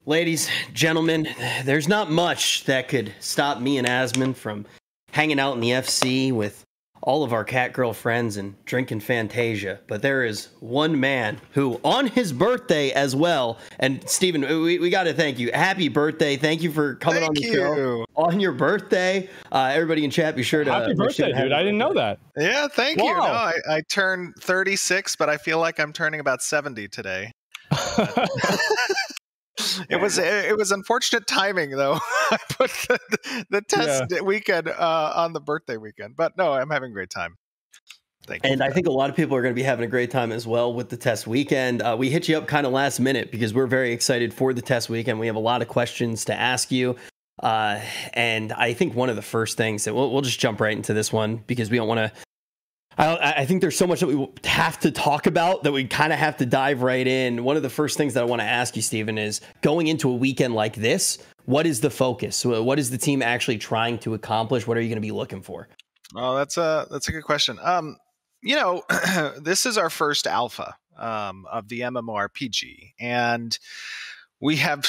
Ladies, gentlemen, there's not much that could stop me and Asmon from hanging out in the FC with all of our cat girl friends and drinking Fantasia. But there is one man who, on his birthday as well, and Steven, we got to thank you. Happy birthday. Thank you for coming on the show on your birthday. Everybody in chat, be sure to... Happy birthday, dude. I didn't know that. Yeah, thank you. No, I turned 36, but I feel like I'm turning about 70 today. It was unfortunate timing, though. I put the test weekend on the birthday weekend, but no, I'm having a great time. Thank you. And I think a lot of people are going to be having a great time as well with the test weekend. We hit you up kind of last minute because we're very excited for the test weekend. We have a lot of questions to ask you. And I think one of the first things that we'll just jump right into this one because we don't want to. I think there's so much that we have to talk about that we kind of have to dive right in. One of the first things that I want to ask you, Steven, is going into a weekend like this, what is the focus? What is the team actually trying to accomplish? What are you going to be looking for? Oh, that's a good question. This is our first alpha of the MMORPG, and we have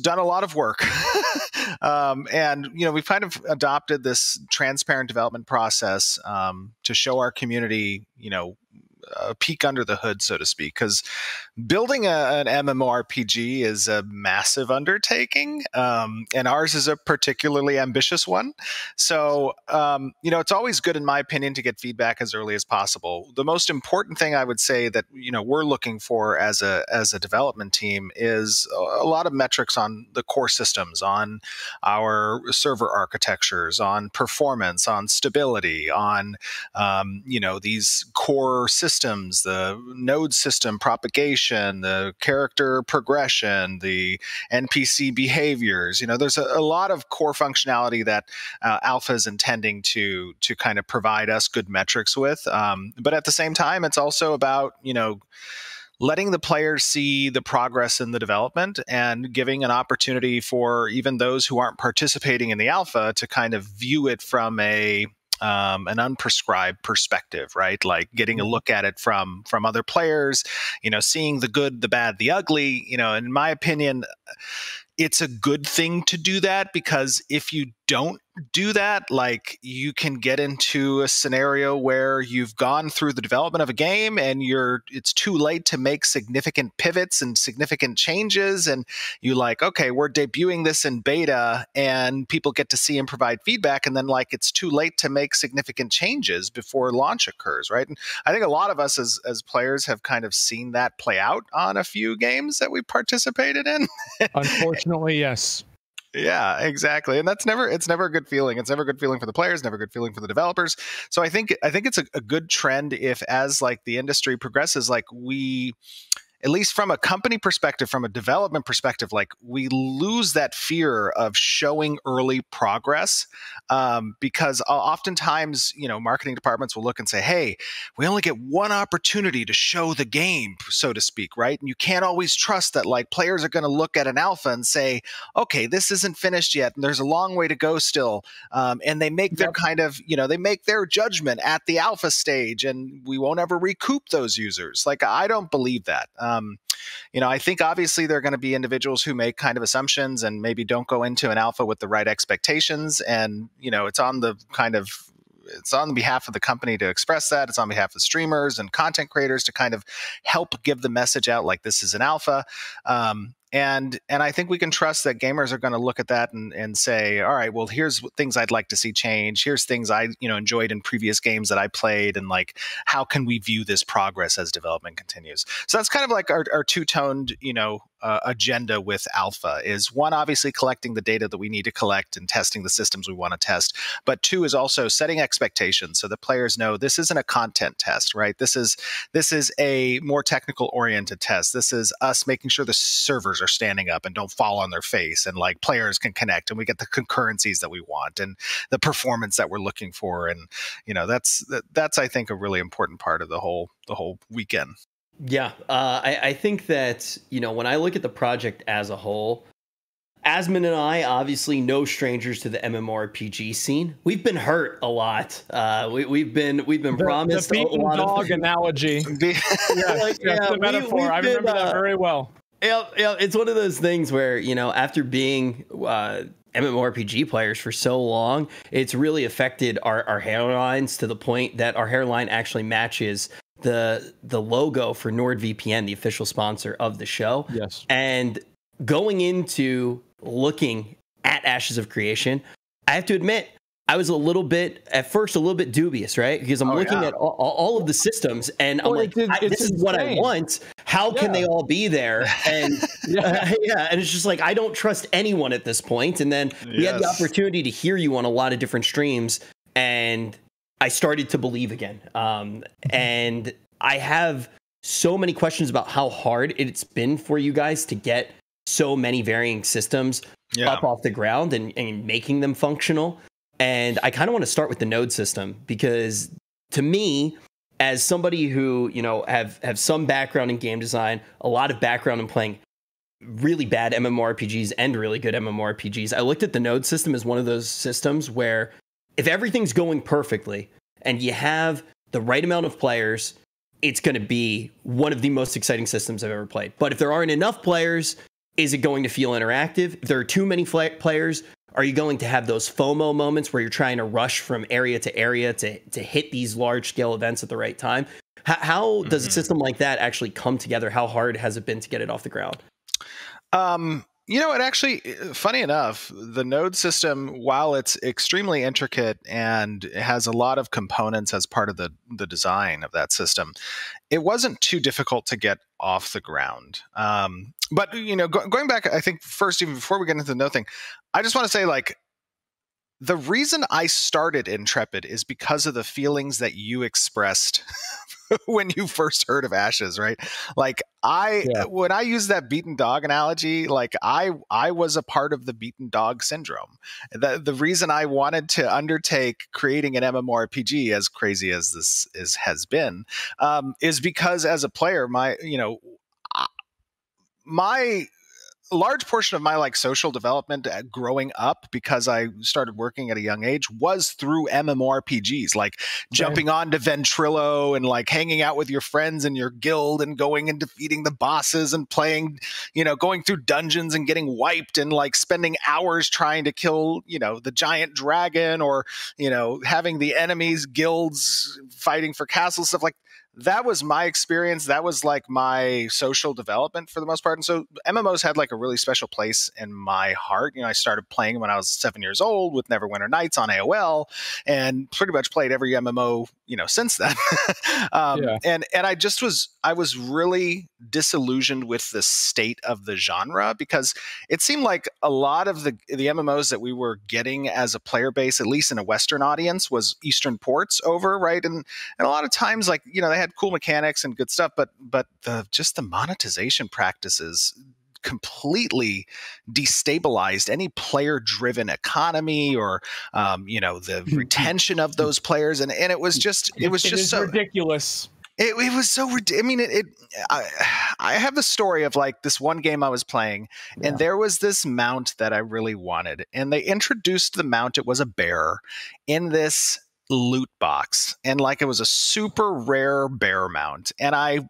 done a lot of work. And, we've kind of adopted this transparent development process to show our community, a peek under the hood, so to speak, because building an MMORPG is a massive undertaking, and ours is a particularly ambitious one. So, it's always good, in my opinion, to get feedback as early as possible. The most important thing I would say that, we're looking for as a development team is a lot of metrics on the core systems, on our server architectures, on performance, on stability, on, these core systems, the node system propagation, the character progression, the NPC behaviors. There's a lot of core functionality that Alpha is intending to kind of provide us good metrics with. But at the same time, it's also about, letting the players see the progress in the development and giving an opportunity for even those who aren't participating in the alpha to kind of view it from an unprescribed perspective, right? Like getting a look at it from other players, seeing the good, the bad, the ugly. In my opinion, it's a good thing to do that, because if you don't do that, like, you can get into a scenario where you've gone through the development of a game and it's too late to make significant pivots and significant changes, and you okay, we're debuting this in beta and people get to see and provide feedback, and then it's too late to make significant changes before launch occurs, right? And I think a lot of us as players have kind of seen that play out on a few games that we participated in. Unfortunately, yes. Yeah, exactly. And it's never a good feeling. It's never a good feeling for the players, never a good feeling for the developers. So I think it's a good trend if, as the industry progresses, we, at least from a company perspective, from a development perspective, we lose that fear of showing early progress, because oftentimes, marketing departments will look and say, hey, we only get one opportunity to show the game, so to speak, right? And you can't always trust that players are going to look at an alpha and say, okay, this isn't finished yet, and there's a long way to go still. And they make their kind of, they make their judgment at the alpha stage, and we won't ever recoup those users. I don't believe that. I think obviously there are going to be individuals who make kind of assumptions and maybe don't go into an alpha with the right expectations. And, it's on behalf of the company to express that. It's on behalf of streamers and content creators to kind of help give the message out this is an alpha. And I think we can trust that gamers are going to look at that and say, all right, well, here's things I'd like to see change. Here's things I enjoyed in previous games that I played, and how can we view this progress as development continues? So that's kind of our two-toned, agenda with alpha is, one, obviously collecting the data that we need to collect and testing the systems we want to test, but two is also setting expectations so that players know this isn't a content test, right? This is a more technical oriented test. This is us making sure the servers are standing up and don't fall on their face, and players can connect and we get the concurrencies that we want and the performance that we're looking for. And that's I think a really important part of the whole weekend. Yeah, I think that, when I look at the project as a whole, Asmon and I, obviously no strangers to the MMORPG scene. We've been hurt a lot. We've been promised the beaten a lot dog of analogy. The metaphor. I remember that very well. Yeah, it's one of those things where, you know, after being MMORPG players for so long, it's really affected our hairlines to the point that our hairline actually matches the logo for NordVPN, the official sponsor of the show. Yes. And going into looking at Ashes of Creation, I have to admit, I was at first a little bit dubious, right? Because I'm looking at all of the systems, and I'm like, this is what I want. How can they all be there? And and it's just like, I don't trust anyone at this point. And then we had the opportunity to hear you on a lot of different streams, and I started to believe again. And I have so many questions about how hard it's been for you guys to get so many varying systems up off the ground and making them functional. And I kind of want to start with the node system, because to me, as somebody who, you know, have some background in game design, a lot of background in playing really bad MMORPGs and really good MMORPGs, I looked at the node system as one of those systems where if everything's going perfectly and you have the right amount of players, it's going to be one of the most exciting systems I've ever played. But if there aren't enough players, is it going to feel interactive? If there are too many players, are you going to have those FOMO moments where you're trying to rush from area to area to hit these large scale events at the right time? How does a system like that actually come together? How hard has it been to get it off the ground? You know, it actually, funny enough, the node system, while it's extremely intricate and it has a lot of components as part of the design of that system, it wasn't too difficult to get off the ground. But, you know, going back, I think first, even before we get into the node thing, I just want to say, like, the reason I started Intrepid is because of the feelings that you expressed when you first heard of Ashes, right? Like when I use that beaten dog analogy, like I was a part of the beaten dog syndrome. The reason I wanted to undertake creating an MMORPG, as crazy as this has been, is because as a player, my a large portion of my like social development growing up, because I started working at a young age, was through MMORPGs, like jumping onto Ventrilo and like hanging out with your friends in your guild and going and defeating the bosses and playing, you know, going through dungeons and getting wiped and like spending hours trying to kill, you know, the giant dragon, or, you know, having the enemies guilds fighting for castles, stuff like that was my experience. That was like my social development for the most part. And so MMOs had like a really special place in my heart. You know, I started playing when I was 7 years old with Neverwinter Nights on AOL, and pretty much played every MMO, you know, since then. And I was really disillusioned with the state of the genre, because it seemed like a lot of the MMOs that we were getting as a player base, at least in a Western audience, was Eastern ports over, right? And a lot of times, like, you know, they had cool mechanics and good stuff, but just the monetization practices completely destabilized any player-driven economy, or you know, the retention of those players, and it was just so ridiculous. It was so ridiculous. I mean, I have the story of like this one game I was playing, and there was this mount that I really wanted, and they introduced the mount. It was a bear in this loot box, and like it was a super rare bear mount, and I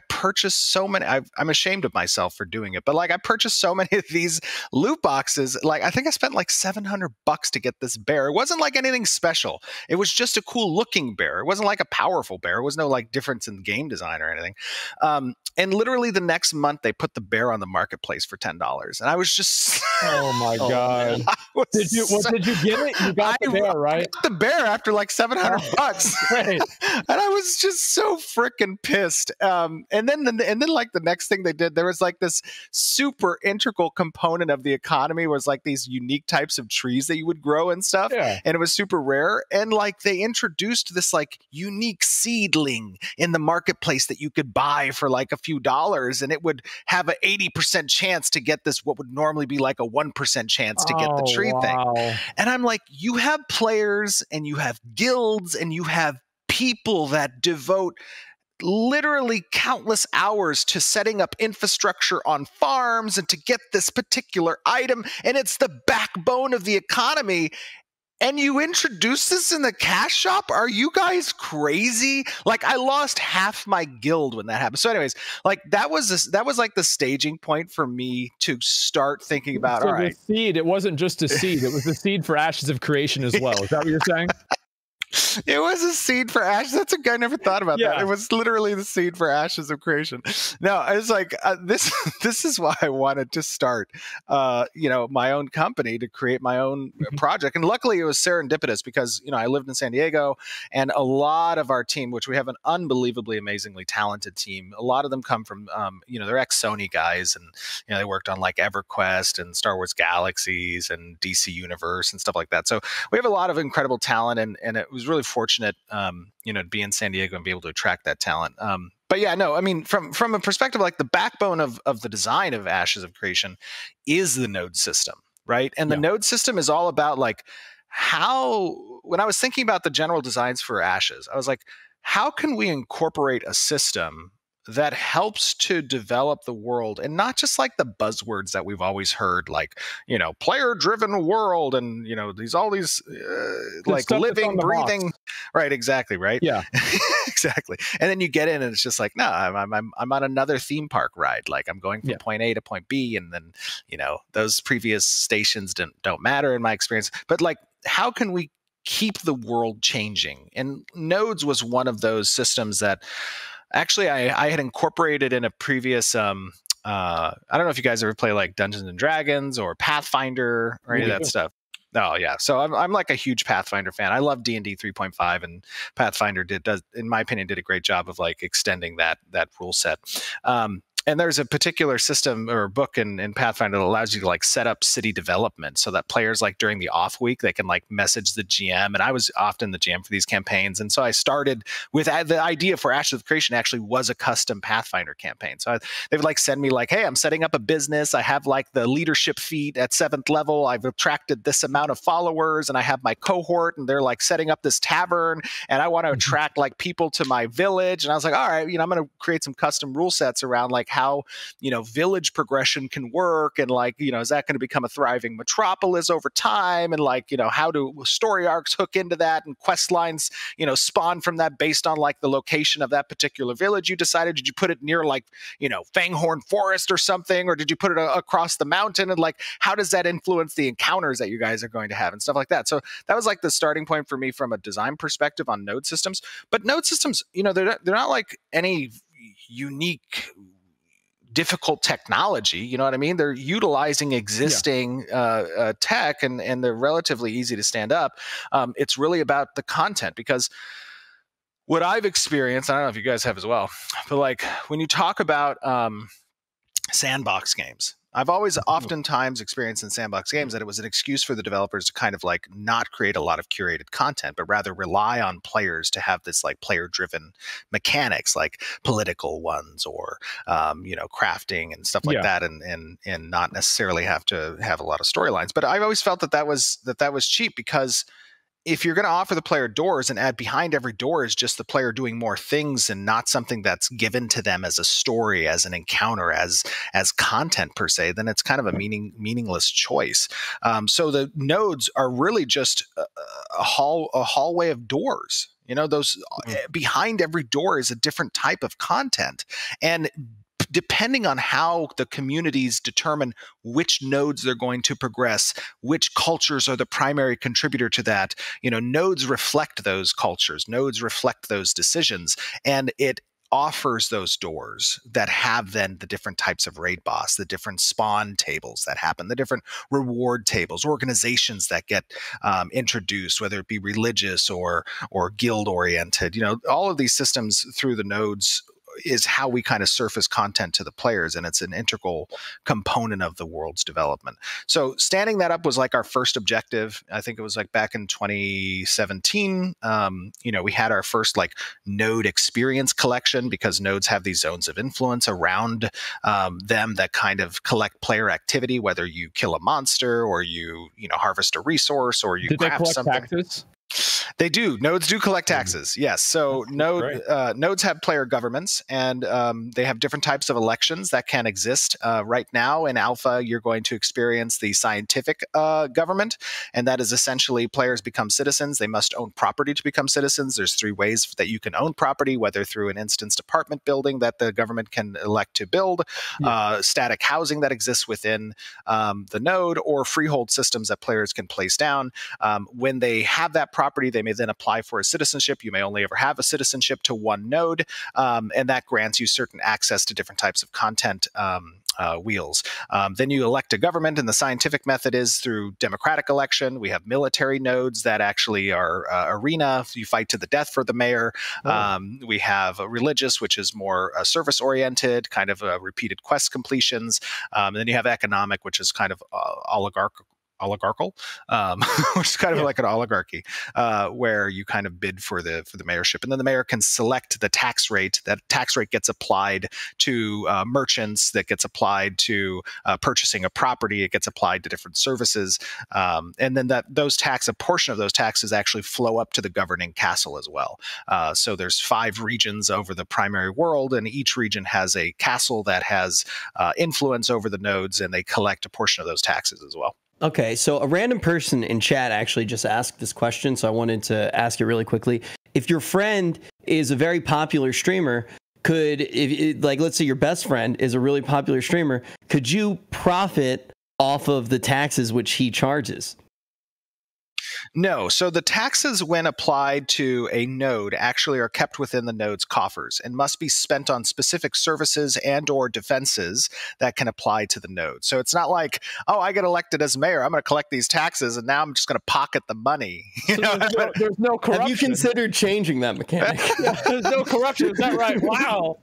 purchased so many. I'm ashamed of myself for doing it, but like I purchased so many of these loot boxes. Like I think I spent like $700 to get this bear. It wasn't like anything special. It was just a cool looking bear. It wasn't like a powerful bear. It was no like difference in game design or anything. And literally the next month they put the bear on the marketplace for $10, and I was just oh my god! Did you get it? You got the bear, right? I got the bear after like $700. Right. And I was just so freaking pissed. And then like the next thing they did, there was like this super integral component of the economy was like these unique types of trees that you would grow and stuff. Yeah. And it was super rare. And like they introduced this like unique seedling in the marketplace that you could buy for like a few dollars, and it would have an 80% chance to get this, what would normally be like a 1% chance to get the tree thing. And I'm like, you have players and you have guilds and you have people that devote literally countless hours to setting up infrastructure on farms and to get this particular item, and it's the backbone of the economy. And you introduced this in the cash shop? Are you guys crazy? Like, I lost half my guild when that happened. So anyways, like that was like the staging point for me to start thinking about, so all right. The seed, it wasn't just a seed. It was the seed for Ashes of Creation as well. Is that what you're saying? It was a seed for Ashes. That's a guy I never thought about that. It was literally the seed for Ashes of Creation. No, I was like, this is why I wanted to start, my own company, to create my own project. And luckily, it was serendipitous because I lived in San Diego, and a lot of our team, which we have an unbelievably, amazingly talented team, a lot of them come from, they're ex-Sony guys, and they worked on like EverQuest and Star Wars Galaxies and DC Universe and stuff like that. So we have a lot of incredible talent, and it was really fortunate, to be in San Diego and be able to attract that talent. But yeah, no, I mean, from a perspective, like the backbone of the design of Ashes of Creation is the node system, right? And the node system is all about like when I was thinking about the general designs for Ashes, I was like, how can we incorporate a system that helps to develop the world, and not just like the buzzwords that we've always heard, like, player-driven world, and, all these like living, breathing. Right, exactly, right? Yeah. Exactly. And then you get in and it's just like, no, I'm on another theme park ride. Like, I'm going from point A to point B, and then, those previous stations don't matter in my experience. But like, how can we keep the world changing? And nodes was one of those systems that actually I had incorporated in a previous I don't know if you guys ever play like Dungeons and Dragons or Pathfinder or any of that stuff. Oh yeah, so I'm like a huge Pathfinder fan. I love D&D 3.5, and Pathfinder in my opinion, did a great job of like extending that rule set. And there's a particular system or book in Pathfinder that allows you to like set up city development so that players, like during the off week, they can like message the GM. And I was often the GM for these campaigns. And so I started with the idea for Ashes of Creation actually was a custom Pathfinder campaign. So they would like send me like, hey, I'm setting up a business. I have like the leadership feat at 7th level. I've attracted this amount of followers, and I have my cohort, and they're like setting up this tavern, and I want to attract like people to my village. And I was like, all right, I'm going to create some custom rule sets around like how village progression can work, and like is that going to become a thriving metropolis over time, and like how do story arcs hook into that, and quest lines spawn from that based on like the location of that particular village you decided. Did you put it near like Fanghorn Forest or something, or did you put it across the mountain, and like how does that influence the encounters that you guys are going to have and stuff like that? So that was like the starting point for me from a design perspective on node systems. But node systems, they're not like any unique difficult technology, you know what I mean? They're utilizing existing tech, and they're relatively easy to stand up. It's really about the content, because what I've experienced, I don't know if you guys have as well, but like when you talk about sandbox games, I've always oftentimes experienced in sandbox games that it was an excuse for the developers to kind of like not create a lot of curated content, but rather rely on players to have this like player-driven mechanics, like political ones, or crafting and stuff like that, and not necessarily have to have a lot of storylines. But I've always felt that was cheap, because if you're going to offer the player doors, and add behind every door is just the player doing more things and not something that's given to them as a story, as an encounter, as content per se, then it's kind of a meaningless choice. So the nodes are really just a hallway of doors. Those behind every door is a different type of content, and depending on how the communities determine which nodes they're going to progress, which cultures are the primary contributor to that, nodes reflect those cultures, nodes reflect those decisions, and it offers those doors that have then the different types of raid boss, the different spawn tables that happen, the different reward tables, organizations that get introduced, whether it be religious or guild oriented. All of these systems through the nodes is how we kind of surface content to the players, and it's an integral component of the world's development. So standing that up was like our first objective. I think it was like back in 2017. We had our first like node experience collection, because nodes have these zones of influence around them that kind of collect player activity, whether you kill a monster, or you harvest a resource, or you craft something. Taxes? They do. Nodes do collect taxes. Yes. So nodes have player governments, and they have different types of elections that can exist. Right now in alpha, you're going to experience the scientific government, and that is essentially players become citizens. They must own property to become citizens. There's 3 ways that you can own property, whether through an instance apartment building that the government can elect to build, static housing that exists within the node, or freehold systems that players can place down. When they have that property, they may then apply for a citizenship. You may only ever have a citizenship to one node, and that grants you certain access to different types of content wheels. Then you elect a government, and the scientific method is through democratic election. We have military nodes that actually are arena. You fight to the death for the mayor. We have a religious, which is more service-oriented, kind of repeated quest completions. And then you have economic, which is kind of oligarchical, which is kind of like an oligarchy, where you kind of bid for the mayorship, and then the mayor can select the tax rate. That tax rate gets applied to merchants, that gets applied to purchasing a property, it gets applied to different services, and then a portion of those taxes actually flow up to the governing castle as well. So there's 5 regions over the primary world, and each region has a castle that has influence over the nodes, and they collect a portion of those taxes as well. Okay, so a random person in chat actually just asked this question, so I wanted to ask it really quickly. If your friend is a very popular streamer, like let's say your best friend is a really popular streamer, could you profit off of the taxes which he charges? No. So the taxes, when applied to a node, actually are kept within the node's coffers and must be spent on specific services and or defenses that can apply to the node. So it's not like, oh, I get elected as mayor, I'm going to collect these taxes, and now I'm just going to pocket the money. There's no corruption. Have you considered changing that mechanic? There's no corruption. Is that right? Wow.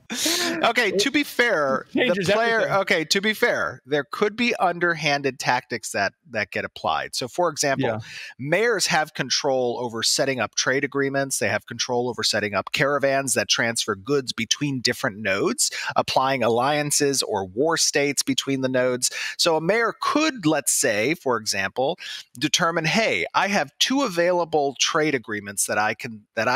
Okay, to be fair, to be fair, there could be underhanded tactics that get applied. So, for example, mayors have control over setting up trade agreements. They have control over setting up caravans that transfer goods between different nodes, applying alliances or war states between the nodes. So a mayor could, let's say, for example, determine, hey, I have 2 available trade agreements that I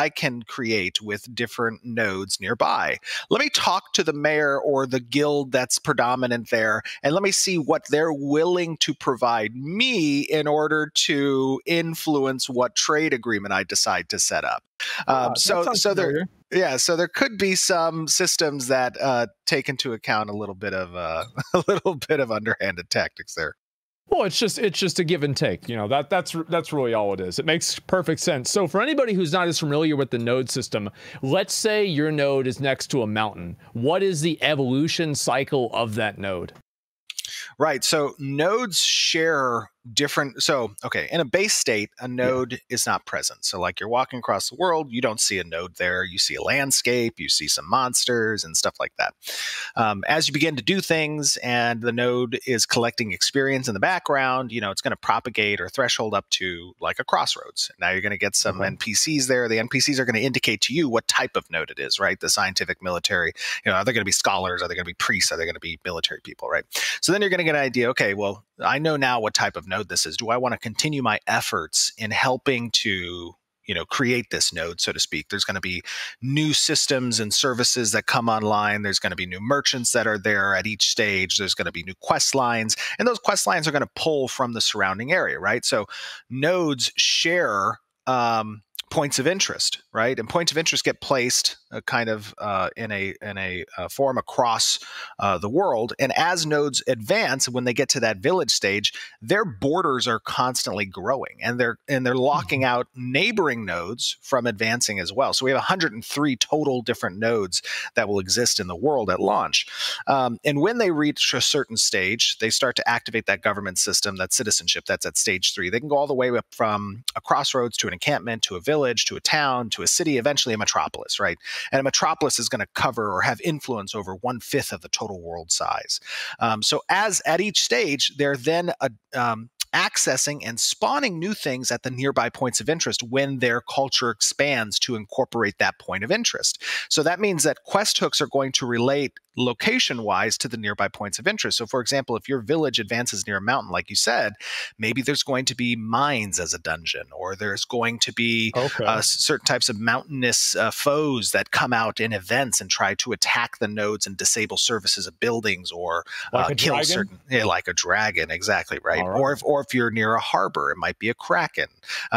can create with different nodes nearby. Let me talk to the mayor or the guild that's predominant there, and let me see what they're willing to provide me in order to influence what trade agreement I decide to set up. So there could be some systems that take into account a little bit of underhanded tactics there. Well, it's just a give and take. You know, that's really all it is. It makes perfect sense. So for anybody who's not as familiar with the node system, let's say your node is next to a mountain. What is the evolution cycle of that node? Right. So nodes share different. So, okay, in a base state, a node is not present. So like you're walking across the world, you don't see a node there. You see a landscape, you see some monsters and stuff like that. As you begin to do things and the node is collecting experience in the background, you know, it's going to propagate or threshold up to like a crossroads. Now you're going to get some NPCs there. The NPCs are going to indicate to you what type of node it is, right? The scientific, military, you know, are they going to be scholars? Are they going to be priests? Are they going to be military people, right? So then you're going to get an idea, okay, well, I know now what type of node this is. Do I want to continue my efforts in helping to, you know, create this node, so to speak? There's going to be new systems and services that come online. There's going to be new merchants that are there at each stage. There's going to be new quest lines, and those quest lines are going to pull from the surrounding area, right? So nodes share points of interest, right? And points of interest get placed in a form across the world. And as nodes advance, when they get to that village stage, their borders are constantly growing, and they're locking out neighboring nodes from advancing as well. So we have 103 total different nodes that will exist in the world at launch. And when they reach a certain stage, they start to activate that government system, that citizenship. That's at stage 3. They can go all the way up from a crossroads to an encampment, to a village, to a town, to a city, eventually a metropolis, right? And a metropolis is going to cover or have influence over 1/5 of the total world size. So as at each stage, they're then accessing and spawning new things at the nearby points of interest when their culture expands to incorporate that point of interest. So that means that quest hooks are going to relate location-wise to the nearby points of interest. So, for example, if your village advances near a mountain, like you said, maybe there's going to be mines as a dungeon, or there's going to be certain types of mountainous foes that come out in events and try to attack the nodes and disable services of buildings, or kill certain, like a dragon, exactly right. Or if you're near a harbor, it might be a kraken.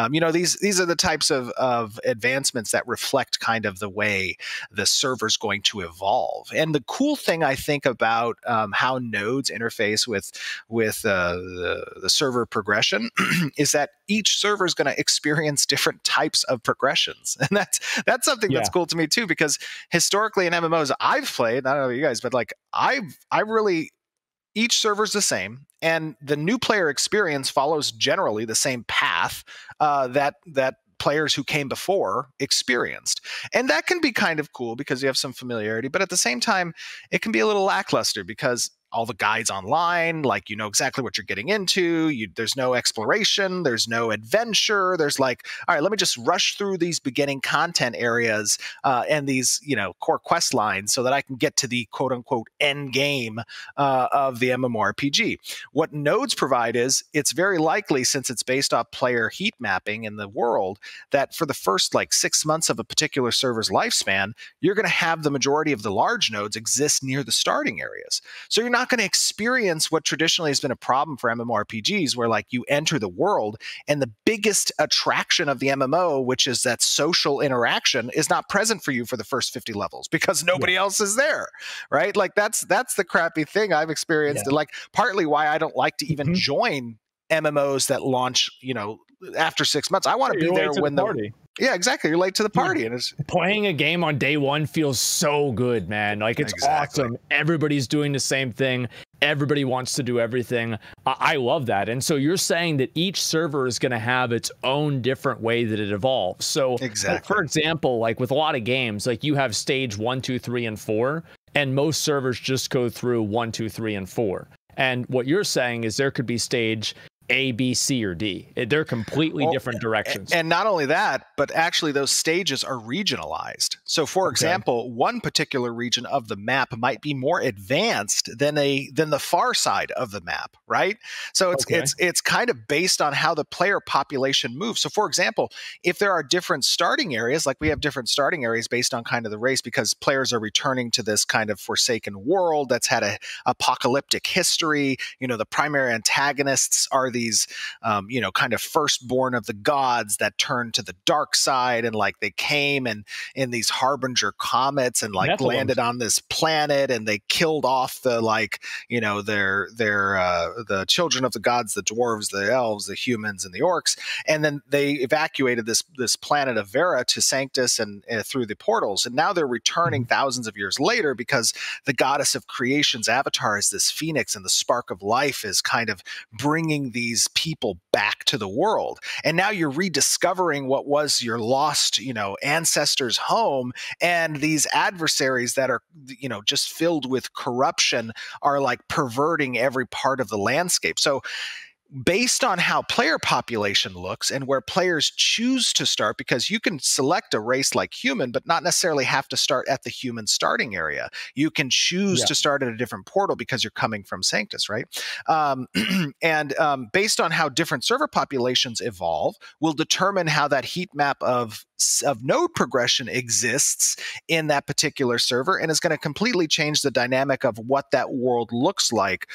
These are the types of advancements that reflect kind of the way the server's going to evolve. And the cool thing I think about how nodes interface with the server progression is that each server is going to experience different types of progressions, and that's something that's cool to me too. Because historically in MMOs I've played, I don't know about you guys, but like each server's the same, and the new player experience follows generally the same path that players who came before experienced. And that can be kind of cool because you have some familiarity, but at the same time, it can be a little lackluster because all the guides online, like, you know exactly what you're getting into. There's no exploration, there's no adventure. There's like, all right, let me just rush through these beginning content areas and these, core quest lines so that I can get to the quote unquote end game of the MMORPG. What nodes provide is it's very likely, since it's based off player heat mapping in the world, that for the first like 6 months of a particular server's lifespan, you're going to have the majority of the large nodes exist near the starting areas. So you're not going to experience what traditionally has been a problem for MMORPGs, where like you enter the world and the biggest attraction of the MMO, which is that social interaction, is not present for you for the first 50 levels because nobody else is there, right? Like that's the crappy thing I've experienced, and like partly why I don't like to even join MMOs that launch, after 6 months. I want to be there when the party. Yeah, exactly. You're late to the party. And it's playing a game on day one feels so good, man. Like, it's awesome. Everybody's doing the same thing. Everybody wants to do everything. I love that. And so you're saying that each server is going to have its own different way that it evolves. So like, for example, like with a lot of games, like you have stage 1, 2, 3, and 4, and most servers just go through 1, 2, 3, and 4. And what you're saying is there could be stage A, B, C, or D. They're completely different directions. And not only that, but actually those stages are regionalized. So for example, one particular region of the map might be more advanced than the far side of the map, right? So it's kind of based on how the player population moves. So for example, if there are different starting areas, like we have different starting areas based on kind of the race, because players are returning to this kind of forsaken world that's had a apocalyptic history. The primary antagonists are these, kind of firstborn of the gods that turned to the dark side, and like they came and in these harbinger comets and like landed on this planet, and they killed off the the children of the gods, the dwarves, the elves, the humans, and the orcs, and then they evacuated this planet of Vera to Sanctus and through the portals, and now they're returning thousands of years later because the goddess of creation's avatar is this phoenix, and the spark of life is kind of bringing these people back to the world. And now you're rediscovering what was your lost, ancestors' home, and these adversaries that are, just filled with corruption are like perverting every part of the landscape. So based on how player population looks and where players choose to start, because you can select a race like human, but not necessarily have to start at the human starting area. You can choose to start at a different portal because you're coming from Sanctus, right? And based on how different server populations evolve will determine how that heat map of node progression exists in that particular server, and is going to completely change the dynamic of what that world looks like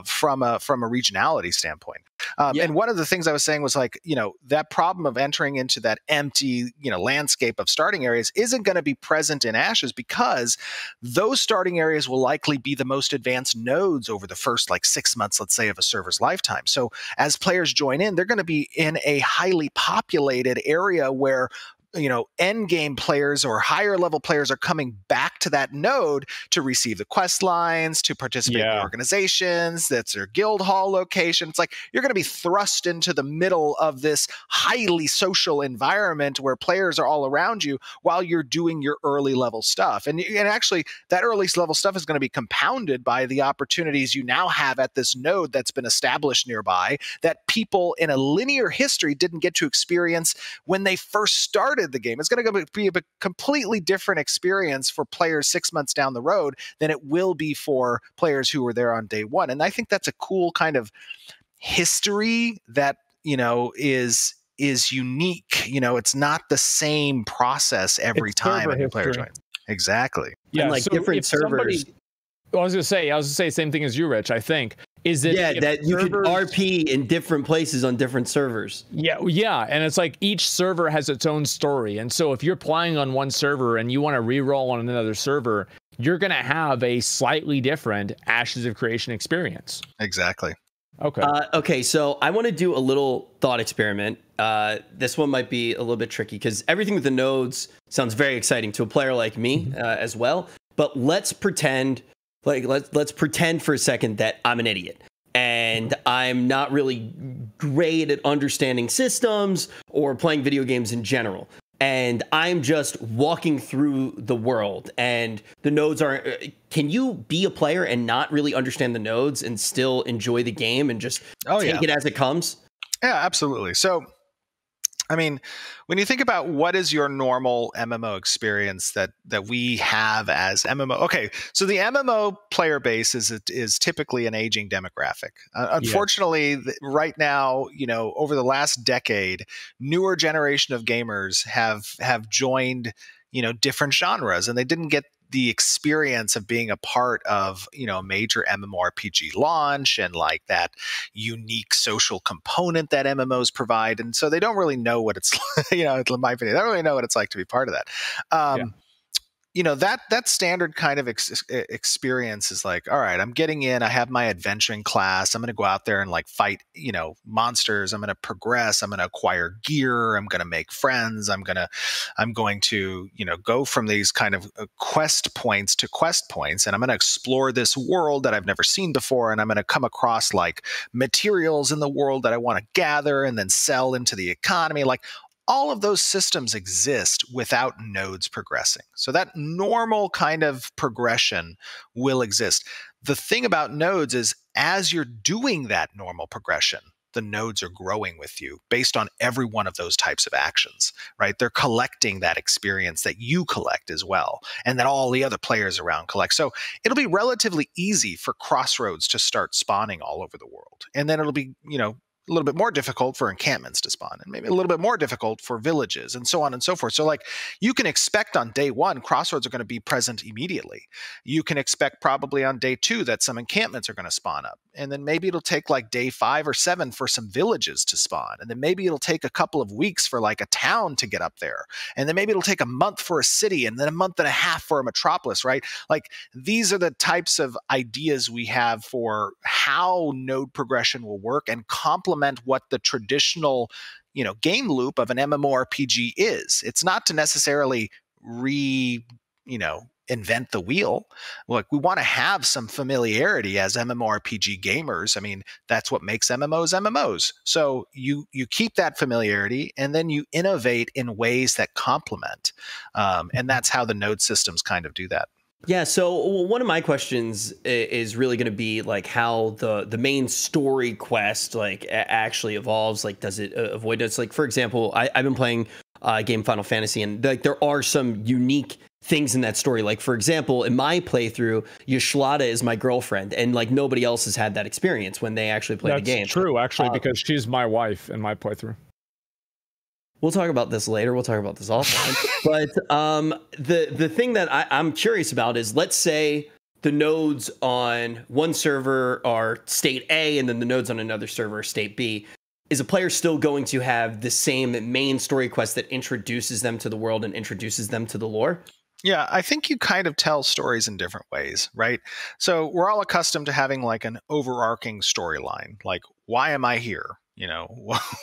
from a regionality standpoint. And one of the things I was saying was like, that problem of entering into that empty, landscape of starting areas isn't going to be present in Ashes, because those starting areas will likely be the most advanced nodes over the first like 6 months, let's say, of a server's lifetime. So as players join in, they're going to be in a highly populated area where end game players or higher level players are coming back to that node to receive the quest lines, to participate in the organizations. That's their guild hall location. It's like you're going to be thrust into the middle of this highly social environment where players are all around you while you're doing your early level stuff. And actually that early level stuff is going to be compounded by the opportunities you now have at this node that's been established nearby that people in a linear history didn't get to experience when they first started started the game. It's going to be a completely different experience for players 6 months down the road than it will be for players who were there on day one. And I think that's a cool kind of history that, is unique. It's not the same process every time a new player joins. Exactly. Yeah, and like so different servers. I was gonna say the same thing as you, Rich. I think that you could RP in different places on different servers. Yeah, and it's like each server has its own story, and so if you're playing on one server and you want to re-roll on another server, you're gonna have a slightly different Ashes of Creation experience. Exactly. Okay. Okay, so I want to do a little thought experiment. This one might be a little bit tricky because everything with the nodes sounds very exciting to a player like me as well. But let's pretend, let's pretend for a second that I'm an idiot and I'm not really great at understanding systems or playing video games in general. And I'm just walking through the world and the nodes are, can you be a player and not really understand the nodes and still enjoy the game and just take it as it comes? Yeah, absolutely. So, I mean, when you think about what is your normal MMO experience that we have as MMO, okay, so the MMO player base is typically an aging demographic. Unfortunately, right now, over the last decade, newer generation of gamers have joined, different genres, and they didn't get the experience of being a part of, a major MMORPG launch and like that unique social component that MMOs provide. And so they don't really know what it's, in my opinion, they don't really know what it's like to be part of that. That standard kind of experience is like, all right, I'm getting in, I have my adventuring class, I'm going to go out there and like fight, monsters, I'm going to progress, I'm going to acquire gear, I'm going to make friends, I'm going to, go from these kind of quest points to quest points, and I'm going to explore this world that I've never seen before, and I'm going to come across like materials in the world that I want to gather and then sell into the economy. Like, all of those systems exist without nodes progressing. So that normal kind of progression will exist. The thing about nodes is as you're doing that normal progression, the nodes are growing with you based on every one of those types of actions, right? They're collecting that experience that you collect as well, and that all the other players around collect. So it'll be relatively easy for crossroads to start spawning all over the world. And then it'll be, a little bit more difficult for encampments to spawn, and maybe a little bit more difficult for villages, and so on and so forth. So like you can expect on day one, crossroads are going to be present immediately. You can expect probably on day two that some encampments are going to spawn up. And then maybe it'll take like day 5 or 7 for some villages to spawn. And then maybe it'll take a couple of weeks for like a town to get up there. And then maybe it'll take a month for a city, and then a month and a half for a metropolis, right? Like these are the types of ideas we have for how node progression will work and complement what the traditional, game loop of an MMORPG is. It's not to necessarily invent the wheel. Look, we want to have some familiarity as MMORPG gamers. I mean, that's what makes MMOs. So you keep that familiarity and then you innovate in ways that complement. And that's how the node systems kind of do that. Yeah, so one of my questions is really going to be like how the main story quest like actually evolves. Like, does it avoid us? Like, for example, I've been playing game Final Fantasy, and like there are some unique things in that story. Like, for example, in my playthrough, Yashlada is my girlfriend, and like nobody else has had that experience when they actually play the game. That's true, actually, because she's my wife in my playthrough. We'll talk about this later. We'll talk about this offline. But the thing that I'm curious about is, let's say the nodes on one server are state A, and then the nodes on another server are state B. Is a player still going to have the same main story quest that introduces them to the world and introduces them to the lore? Yeah, I think you kind of tell stories in different ways, right? So we're all accustomed to having like an overarching storyline, like, why am I here? What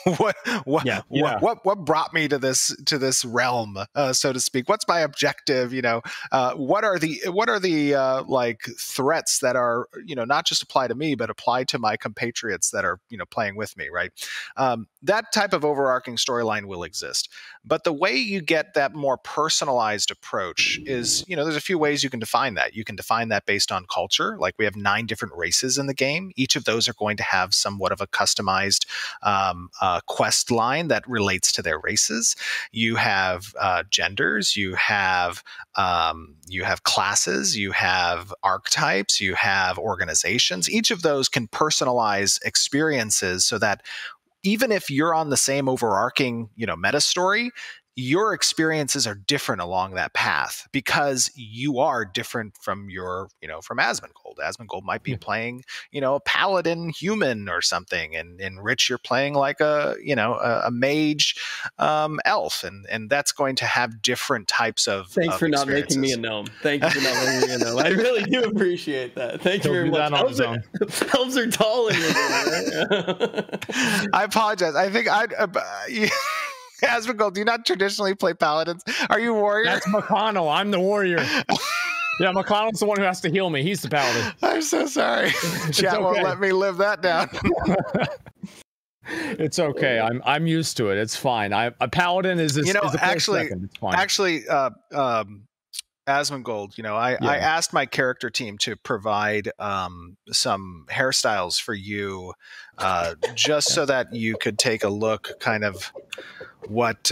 brought me to this realm, so to speak? What's my objective? What are the like threats that are, not just apply to me, but apply to my compatriots that are, playing with me, right? That type of overarching storyline will exist. But the way you get that more personalized approach is, there's a few ways you can define that. You can define that based on culture. Like, we have 9 different races in the game. Each of those are going to have somewhat of a customized quest line that relates to their races. You have genders. You have classes. You have archetypes. You have organizations. Each of those can personalize experiences so that even if you're on the same overarching, meta story, your experiences are different along that path because you are different from from Asmongold. Asmongold might be playing, a paladin human or something, and Rich, you're playing like a mage elf, and that's going to have different types of. Thanks for not making me a gnome. Thank you for not making me a gnome. I really do appreciate that. Thank you very much. Elves are tall in here. I apologize. I think Asmongold, do you not traditionally play paladins? Are you a warrior? That's McConnell. I'm the warrior. Yeah, McConnell's the one who has to heal me. He's the paladin. I'm so sorry. Chat won't let me live that down. It's okay. I'm used to it. It's fine. A paladin is actually, second. It's fine. Actually, Asmongold, I asked my character team to provide some hairstyles for you, just so that you could take a look, kind of what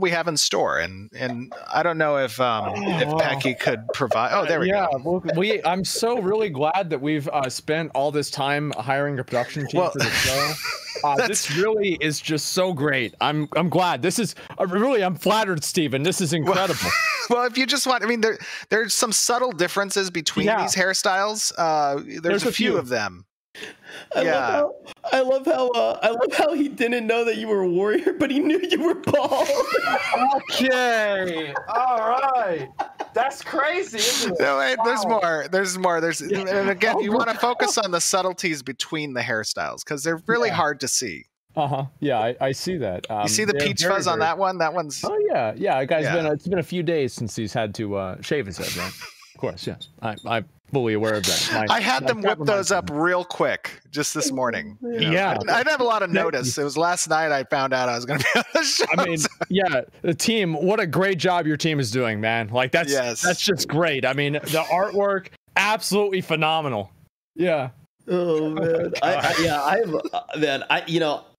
we have in store, and I don't know if Pecky could provide. Oh, there we go. Well, I'm so really glad that we've spent all this time hiring a production team for the show. This really is just so great. I'm glad. This is I'm flattered, Steven. This is incredible. Well, if you just want, there's some subtle differences between these hairstyles. There's a few of them. I love how he didn't know that you were a warrior, but he knew you were bald. Okay. All right. That's crazy, isn't it? No, wait, wow. There's more. And again, you want to focus on the subtleties between the hairstyles because they're really hard to see. Yeah, I see that. You see the peach fuzz on that one? That one's. Oh yeah. It's been a few days since he's had to shave his head, right? Of course, yes. I'm fully aware of that. I had them whip those up real quick just this morning. Yeah, I didn't have a lot of notice. It was last night I found out I was going to be on the show. The team. What a great job your team is doing, man. Like that's just great. The artwork absolutely phenomenal. Yeah. Oh man,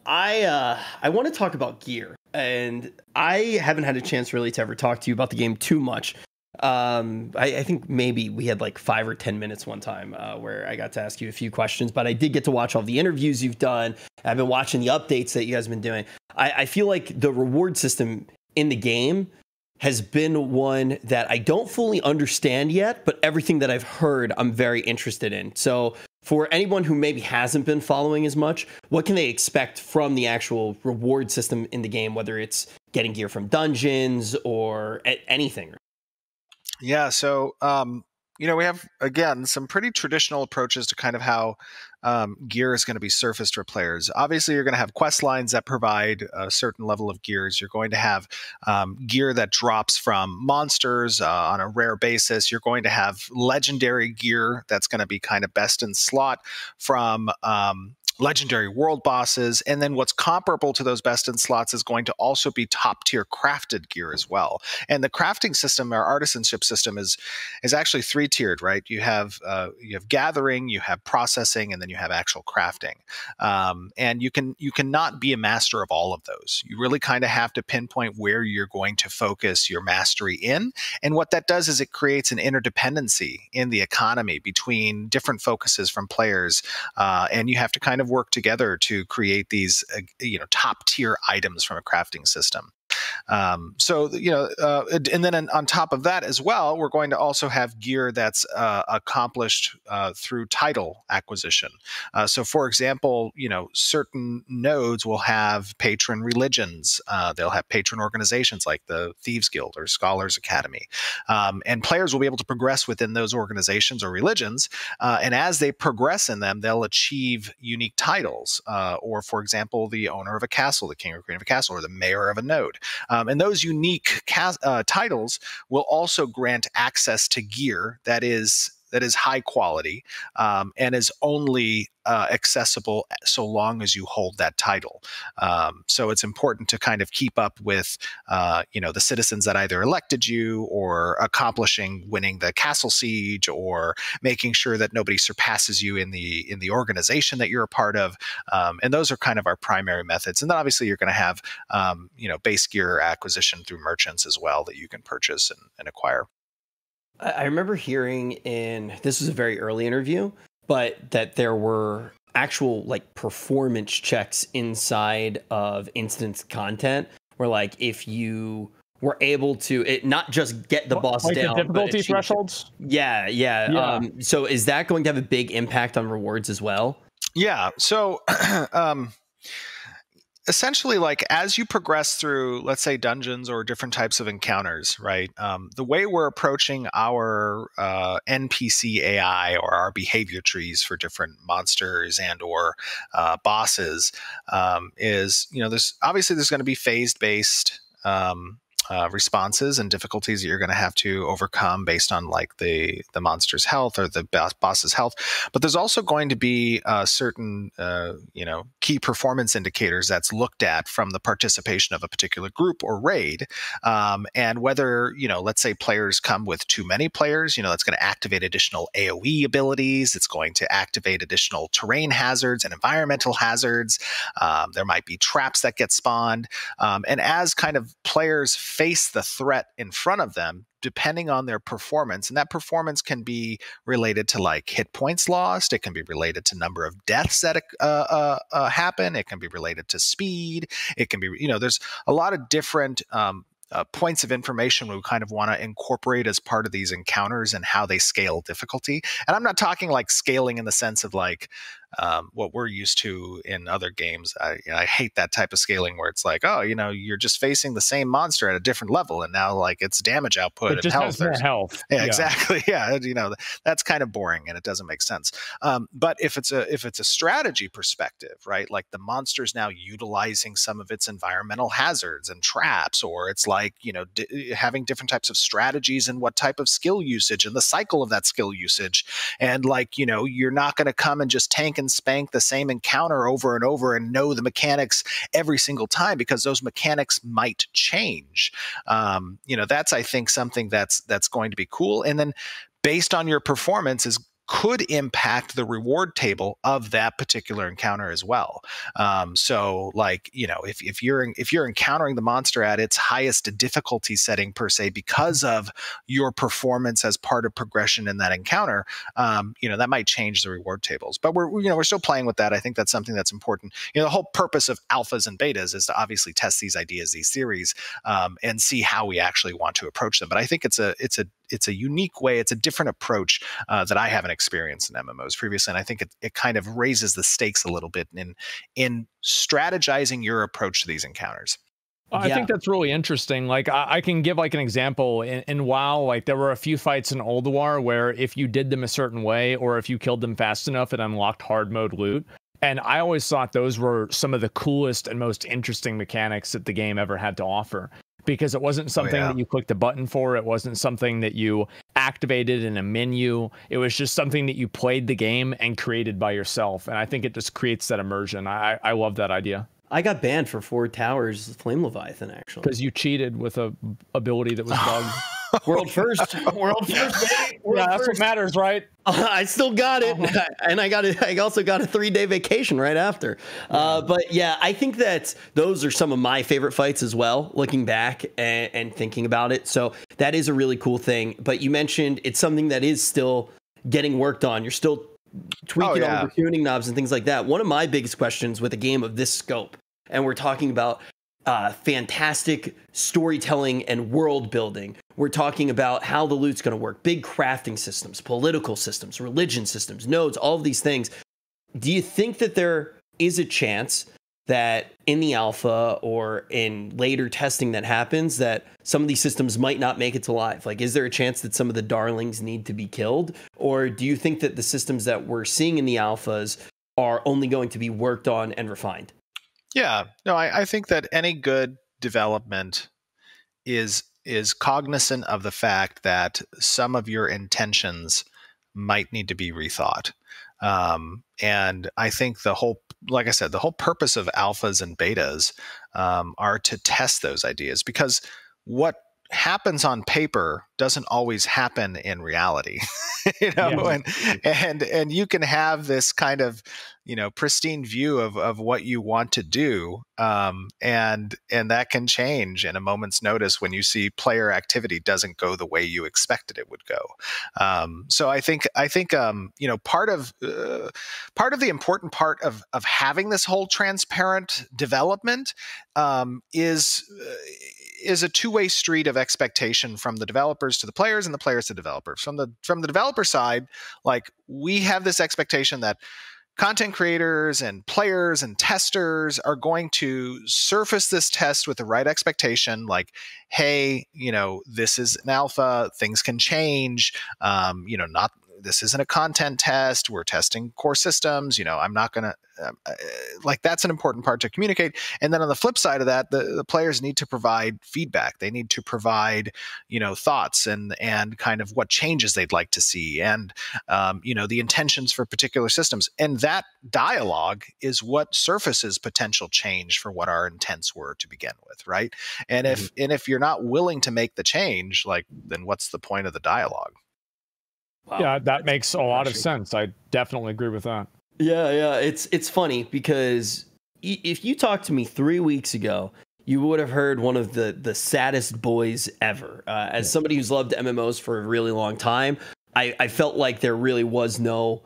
I want to talk about gear, and I haven't had a chance really to ever talk to you about the game too much. I think maybe we had like 5 or 10 minutes one time where I got to ask you a few questions, but I did get to watch all the interviews you've done. I've been watching the updates that you guys have been doing. I feel like the reward system in the game has been one that I don't fully understand yet, but everything that I've heard, I'm very interested in. So for anyone who maybe hasn't been following as much, what can they expect from the actual reward system in the game, whether it's getting gear from dungeons or anything? Yeah, so we have, again, some pretty traditional approaches to kind of how gear is going to be surfaced for players. Obviously, you're going to have quest lines that provide a certain level of gears. You're going to have gear that drops from monsters on a rare basis. You're going to have legendary gear that's going to be kind of best in slot from legendary world bosses, and then what's comparable to those best in slots is going to also be top tier crafted gear as well. And the crafting system, our artisanship system, is actually 3-tiered, right? You have gathering, you have processing, and then you have actual crafting. And you cannot be a master of all of those. You really kind of have to pinpoint where you're going to focus your mastery in. And what that does is it creates an interdependency in the economy between different focuses from players, and you have to kind of work together to create these top tier items from a crafting system. And then on top of that as well, we're going to also have gear that's accomplished through title acquisition. So for example, certain nodes will have patron religions. They'll have patron organizations like the Thieves Guild or Scholars Academy. And players will be able to progress within those organizations or religions. And as they progress in them, they'll achieve unique titles. Or for example, the owner of a castle, the king or queen of a castle, or the mayor of a node. And those unique titles will also grant access to gear that is that is high quality, and is only accessible so long as you hold that title. So it's important to kind of keep up with, the citizens that either elected you, or winning the castle siege, or making sure that nobody surpasses you in the organization that you're a part of. And those are kind of our primary methods. And then obviously you're going to have, base gear acquisition through merchants as well that you can purchase and acquire. I remember hearing this was a very early interview, but that there were actual like performance checks inside of instance content where like if you were able to not just get the boss like down, the difficulty thresholds. Yeah. So is that going to have a big impact on rewards as well? Yeah. So essentially, like as you progress through, let's say, dungeons or different types of encounters, right? The way we're approaching our NPC AI or our behavior trees for different monsters and or bosses is, there's going to be phased based responses and difficulties that you're going to have to overcome based on like the monster's health or the boss's health. But there's also going to be certain key performance indicators that's looked at from the participation of a particular group or raid, and whether let's say players come with too many players, that's going to activate additional AoE abilities. It's going to activate additional terrain hazards and environmental hazards. There might be traps that get spawned, and as kind of players face the threat in front of them, depending on their performance, and that performance can be related to like hit points lost, it can be related to number of deaths that happen, it can be related to speed, it can be, there's a lot of different points of information we kind of want to incorporate as part of these encounters and how they scale difficulty. And I'm not talking like scaling in the sense of like what we're used to in other games. I hate that type of scaling where it's like, oh, you're just facing the same monster at a different level, and now like its damage output and health. Has more health. Yeah, exactly. Yeah, that's kind of boring and it doesn't make sense. But if it's a strategy perspective, right? Like the monster's now utilizing some of its environmental hazards and traps, or it's like having different types of strategies and what type of skill usage and the cycle of that skill usage, and like you're not going to come and just tank and spank the same encounter over and over and know the mechanics every single time, because those mechanics might change. That's, I think, something that's going to be cool. And then based on your performance could impact the reward table of that particular encounter as well. So like, if you're encountering the monster at its highest difficulty setting per se, because of your performance as part of progression in that encounter, that might change the reward tables. But we're still playing with that. I think that's something that's important. The whole purpose of alphas and betas is to obviously test these ideas, these theories, and see how we actually want to approach them. But I think it's a unique way. It's a different approach that I haven't experienced in MMOs previously, and I think it kind of raises the stakes a little bit in strategizing your approach to these encounters. I think that's really interesting. Like I can give like an example in WoW. Like there were a few fights in Ulduar where if you did them a certain way, or if you killed them fast enough, it unlocked hard mode loot. And I always thought those were some of the coolest and most interesting mechanics that the game ever had to offer, because it wasn't something that you clicked a button for. It wasn't something that you activated in a menu. It was just something that you played the game and created by yourself. And I think it just creates that immersion. I love that idea. I got banned for 4 Towers Flame Leviathan, actually. Because you cheated with a ability that was bugged. World first, baby. World that's first. What matters, right? I still got it, and I also got a 3-day vacation right after. But yeah, I think that those are some of my favorite fights as well, looking back and thinking about it. So that is a really cool thing. But you mentioned it's something that is still getting worked on. You're still tweaking all the tuning knobs and things like that. One of my biggest questions with a game of this scope, and we're talking about fantastic storytelling and world building. We're talking about how the loot's going to work, big crafting systems, political systems, religion systems, nodes, all of these things. Do you think that there is a chance that in the alpha or in later testing that happens, that some of these systems might not make it to live? Like, is there a chance that some of the darlings need to be killed? Or do you think that the systems that we're seeing in the alphas are only going to be worked on and refined? Yeah, no, I think that any good development is cognizant of the fact that some of your intentions might need to be rethought. And I think like I said, the whole purpose of alphas and betas are to test those ideas, because what happens on paper doesn't always happen in reality. And you can have this kind of, pristine view of what you want to do, and that can change in a moment's notice when you see player activity doesn't go the way you expected it would go. So I think part of the important part of having this whole transparent development is a two-way street of expectation from the developers to the players and the players to developers. From the developer side, like, we have this expectation that content creators and players and testers are going to surface this test with the right expectation, like, hey, this is an alpha, things can change, this isn't a content test, we're testing core systems, I'm not going to, that's an important part to communicate. And then on the flip side of that, the players need to provide feedback. They need to provide, thoughts and kind of what changes they'd like to see, and, the intentions for particular systems. And that dialogue is what surfaces potential change for what our intents were to begin with, right? And if you're not willing to make the change, then what's the point of the dialogue? Wow. Yeah, that makes a lot of sense. I definitely agree with that. Yeah. It's funny because if you talked to me 3 weeks ago, you would have heard one of the saddest boys ever. As somebody who's loved MMOs for a really long time, I felt like there really was no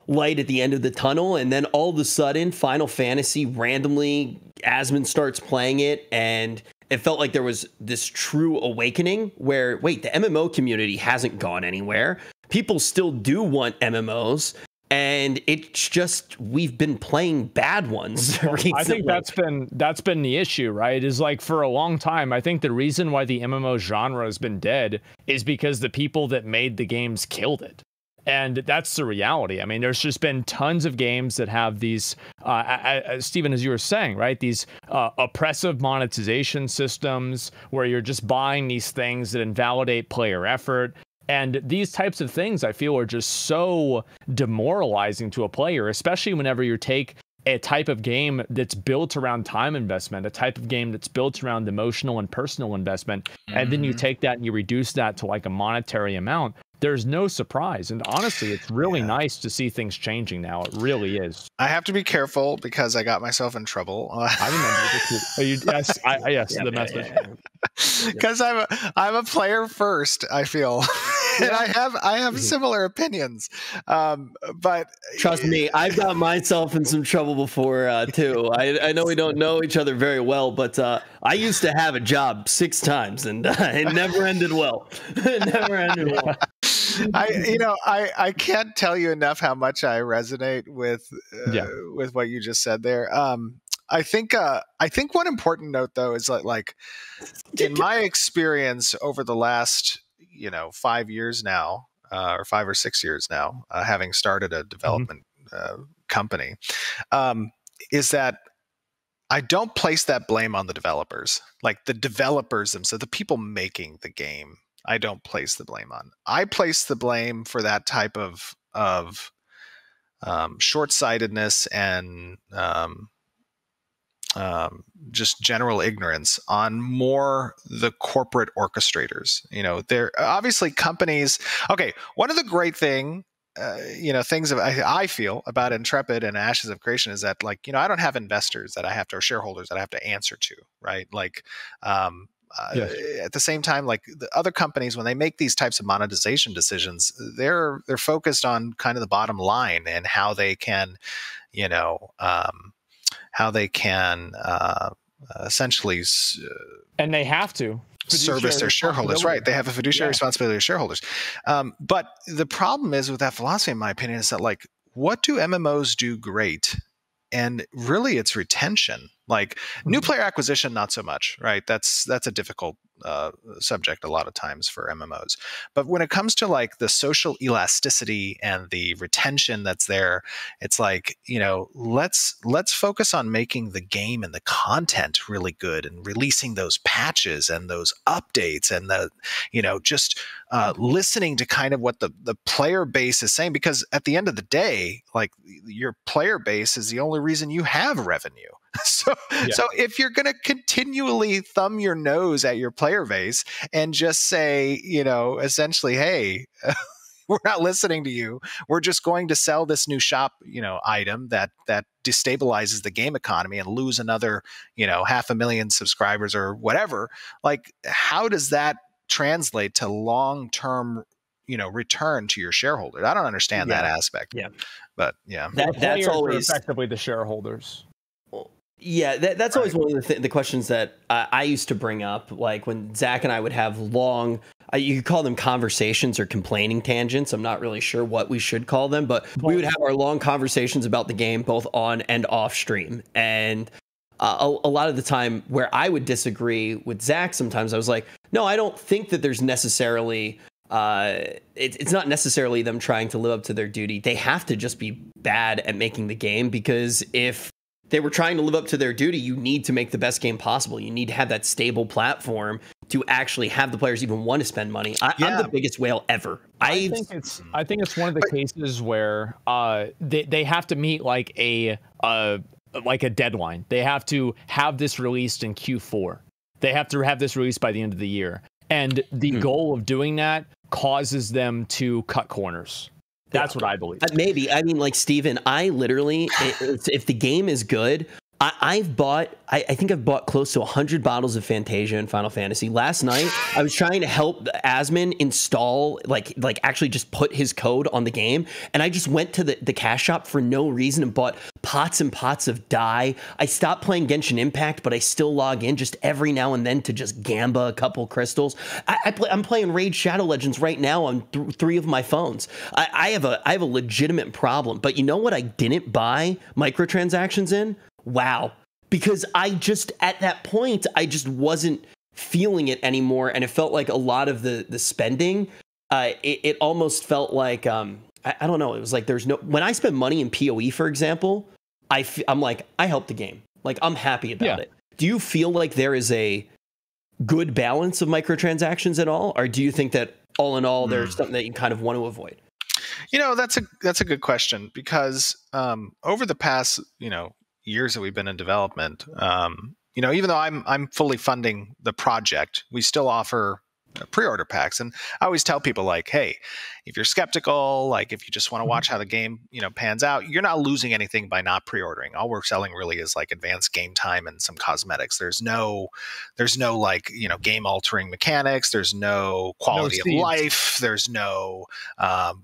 light at the end of the tunnel. And then all of a sudden, Final Fantasy, randomly, Asmon starts playing it, and it felt like there was this true awakening where, wait, the MMO community hasn't gone anywhere. People still do want MMOs, and it's just, we've been playing bad ones recently. I think that's been the issue, right? Is like, for a long time, I think the reason why the MMO genre has been dead is because the people that made the games killed it. And that's the reality. I mean, there's just been tons of games that have these, Stephen, as you were saying, right, these oppressive monetization systems where you're just buying these things that invalidate player effort. And these types of things, I feel, are just so demoralizing to a player, especially whenever you take a type of game that's built around time investment, a type of game that's built around emotional and personal investment, and then you take that and you reduce that to like a monetary amount. There's no surprise. And honestly, it's really nice to see things changing now. It really is. I have to be careful because I got myself in trouble. I remember. Yes, the message. Because I'm a player first, I feel. And I have similar opinions. But trust me, I've got myself in some trouble before too. I know we don't know each other very well, but I used to have a job 6 times, and it never ended well. It never ended well. I can't tell you enough how much I resonate with what you just said there. I think one important note though is like in my experience over the last 5 years now, or 5 or 6 years now, having started a development company, is that I don't place that blame on the developers, like the developers themselves, the people making the game. I don't place the blame on. I place the blame for that type of short-sightedness and just general ignorance on more the corporate orchestrators. They're obviously companies. Okay, one of the great things I feel about Intrepid and Ashes of Creation is that, I don't have investors that I have to, or shareholders that I have to answer to, right? At the same time, like the other companies, when they make these types of monetization decisions, they're focused on kind of the bottom line and how they can, essentially, and they have to service their shareholders, right? They have a fiduciary responsibility to shareholders. But the problem is with that philosophy, in my opinion, is that what do MMOs do great? And really, it's retention. Like new player acquisition, not so much, right? That's a difficult subject a lot of times for MMOs. But when it comes to like the social elasticity and the retention that's there, it's like, let's focus on making the game and the content really good and releasing those patches and those updates and the, just listening to kind of what the player base is saying, because at the end of the day, like your player base is the only reason you have revenue. So if you're going to continually thumb your nose at your player base and just say, essentially, hey, we're not listening to you. We're just going to sell this new shop, item that destabilizes the game economy and lose another, 500,000 subscribers or whatever. Like, how does that translate to long-term, return to your shareholders? I don't understand that aspect. Yeah. But yeah, that's always effectively the shareholders. Yeah, that's always one of the questions that I used to bring up. Like when Zach and I would have long, you could call them conversations or complaining tangents. I'm not really sure what we should call them, but we would have our long conversations about the game, both on and off stream. And a lot of the time where I would disagree with Zach, sometimes I was like, no, I don't think that there's necessarily, it's not necessarily them trying to live up to their duty. They have to just be bad at making the game, because if they were trying to live up to their duty, you need to make the best game possible. You need to have that stable platform to actually have the players even want to spend money. I'm the biggest whale ever. I think it's one of the cases where they have to meet like a deadline. They have to have this released in Q4. They have to have this released by the end of the year. And the goal of doing that causes them to cut corners. That's what I believe. Maybe. I mean, like, Steven, I literally, if the game is good, I think I've bought close to 100 bottles of Fantasia and Final Fantasy. Last night, I was trying to help Asmon install, like actually just put his code on the game. And I just went to the cash shop for no reason and bought pots and pots of dye. I stopped playing Genshin Impact, but I still log in just every now and then to just gamba a couple crystals. I'm playing Raid Shadow Legends right now on 3 of my phones. I have a legitimate problem. But you know what I didn't buy microtransactions in? WoW. Because at that point, I just wasn't feeling it anymore. And it felt like a lot of the spending, it almost felt like, I don't know. It was like, when I spend money in PoE, for example, I'm like, I helped the game. Like, I'm happy about it. Do you feel like there is a good balance of microtransactions at all? Or do you think that all in all, there's something that you kind of want to avoid? That's a good question, because over the past, years that we've been in development, even though I'm fully funding the project, we still offer pre-order packs. And I always tell people, like, hey, if you're skeptical, like if you just want to watch how the game, pans out, you're not losing anything by not pre-ordering. All we're selling really is like advanced game time and some cosmetics. There's no like, game altering mechanics. There's no quality of life. There's no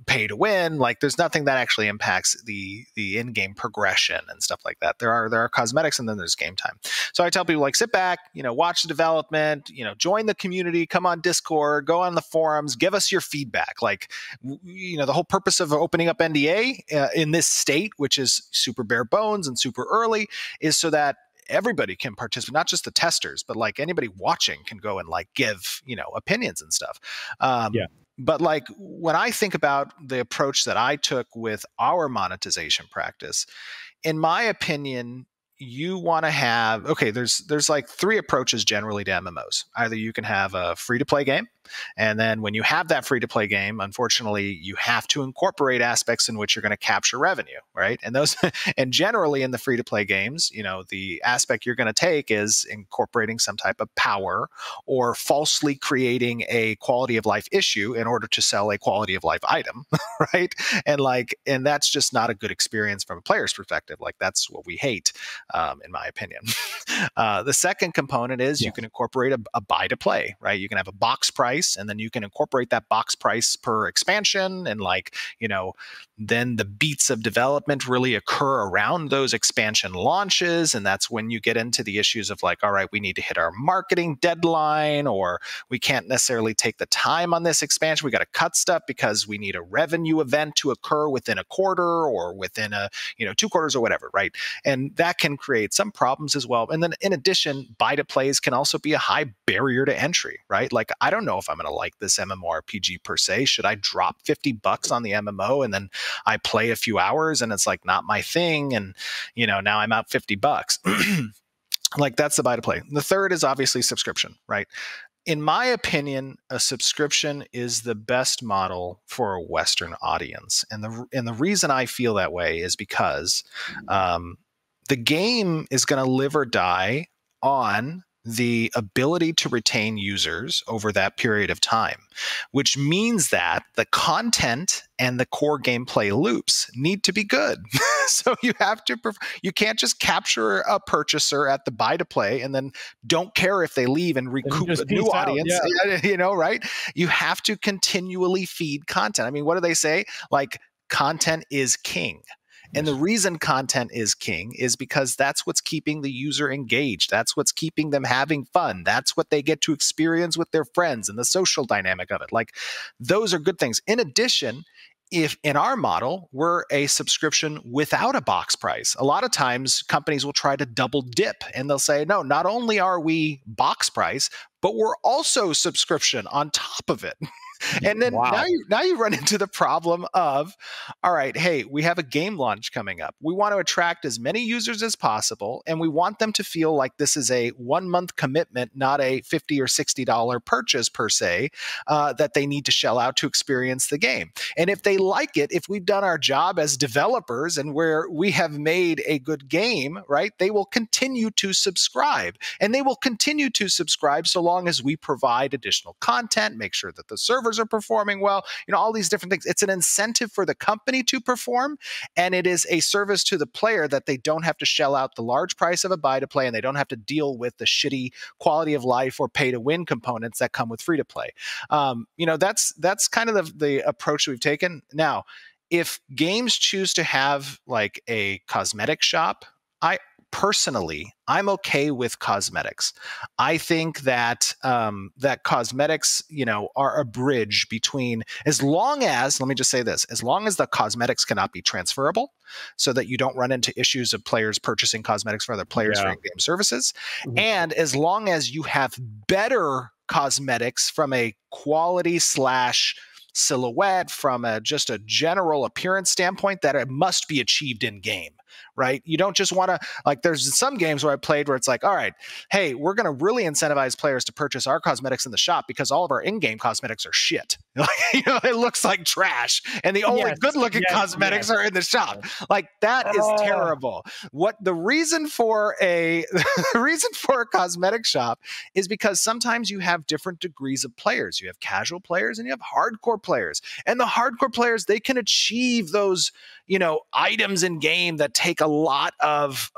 pay to win. Like, there's nothing that actually impacts the in-game progression and stuff like that. There are cosmetics, and then there's game time. So I tell people, like, sit back, watch the development, join the community, come on Discord, go on the forums, give us your feedback. Like, the whole purpose of opening up NDA in this state, which is super bare bones and super early, is so that everybody can participate, not just the testers, but like anybody watching can go and like give, opinions and stuff. But like, when I think about the approach that I took with our monetization practice, in my opinion, you want to have, there's like 3 approaches generally to MMOs. Either you can have a free-to-play game, and then when you have that free-to-play game, unfortunately, you have to incorporate aspects in which you're going to capture revenue, right? And those, and generally in the free-to-play games, the aspect you're going to take is incorporating some type of power or falsely creating a quality of life issue in order to sell a quality of life item, right? And that's just not a good experience from a player's perspective. Like, that's what we hate, in my opinion. The second component is you can incorporate a buy-to-play, right? You can have a box price, and then you can incorporate that box price per expansion, and then the beats of development really occur around those expansion launches. And that's when you get into the issues of like, all right, we need to hit our marketing deadline, or we can't necessarily take the time on this expansion. We got to cut stuff because we need a revenue event to occur within a quarter or within 2 quarters or whatever, right? And that can can create some problems as well. And then in addition, buy to plays can also be a high barrier to entry, right? Like, I don't know if I'm going to like this MMORPG per se. Should I drop $50 on the MMO and then I play a few hours and it's like not my thing? And, now I'm out $50. Like, that's the buy to play. The third is obviously subscription, right? In my opinion, a subscription is the best model for a Western audience. And the reason I feel that way is because the game is going to live or die on the ability to retain users over that period of time, which means that the content and the core gameplay loops need to be good. So you can't just capture a purchaser at the buy to play and then don't care if they leave and recoup a new audience, right? You have to continually feed content. I mean, what do they say? Like, content is king. And the reason content is king is because that's what's keeping the user engaged. That's what's keeping them having fun. That's what they get to experience with their friends and the social dynamic of it. Like, those are good things. In addition, if in our model, we're a subscription without a box price, a lot of times companies will try to double dip and they'll say, no, not only are we box price, but we're also subscription on top of it. And then now you run into the problem of, all right, hey, we have a game launch coming up. We want to attract as many users as possible, and we want them to feel like this is a 1 month commitment, not a $50 or $60 purchase per se, that they need to shell out to experience the game. And if they like it, if we've done our job as developers and where we have made a good game, right, they will continue to subscribe. And they will continue to subscribe so long as we provide additional content, make sure that the servers are performing well, all these different things. It's an incentive for the company to perform, and it is a service to the player that they don't have to shell out the large price of a buy to play, and they don't have to deal with the shitty quality of life or pay to win components that come with free to play. That's kind of the approach we've taken. Now, if games choose to have like a cosmetic shop, I'm okay with cosmetics. I think that that cosmetics, are a bridge between, as long as the cosmetics cannot be transferable, so that you don't run into issues of players purchasing cosmetics for other players for in-game services, and as long as you have better cosmetics from a quality / silhouette, from just a general appearance standpoint, that it must be achieved in game. Right? You don't just want to, like, there's some games where I played where it's like, all right, hey, we're going to really incentivize players to purchase our cosmetics in the shop because all of our in-game cosmetics are shit. It looks like trash. And the only good-looking cosmetics are in the shop. Like, that is terrible. What the reason for a cosmetic shop is because sometimes you have different degrees of players. You have casual players and you have hardcore players. And the hardcore players, they can achieve those, items in game that take a lot of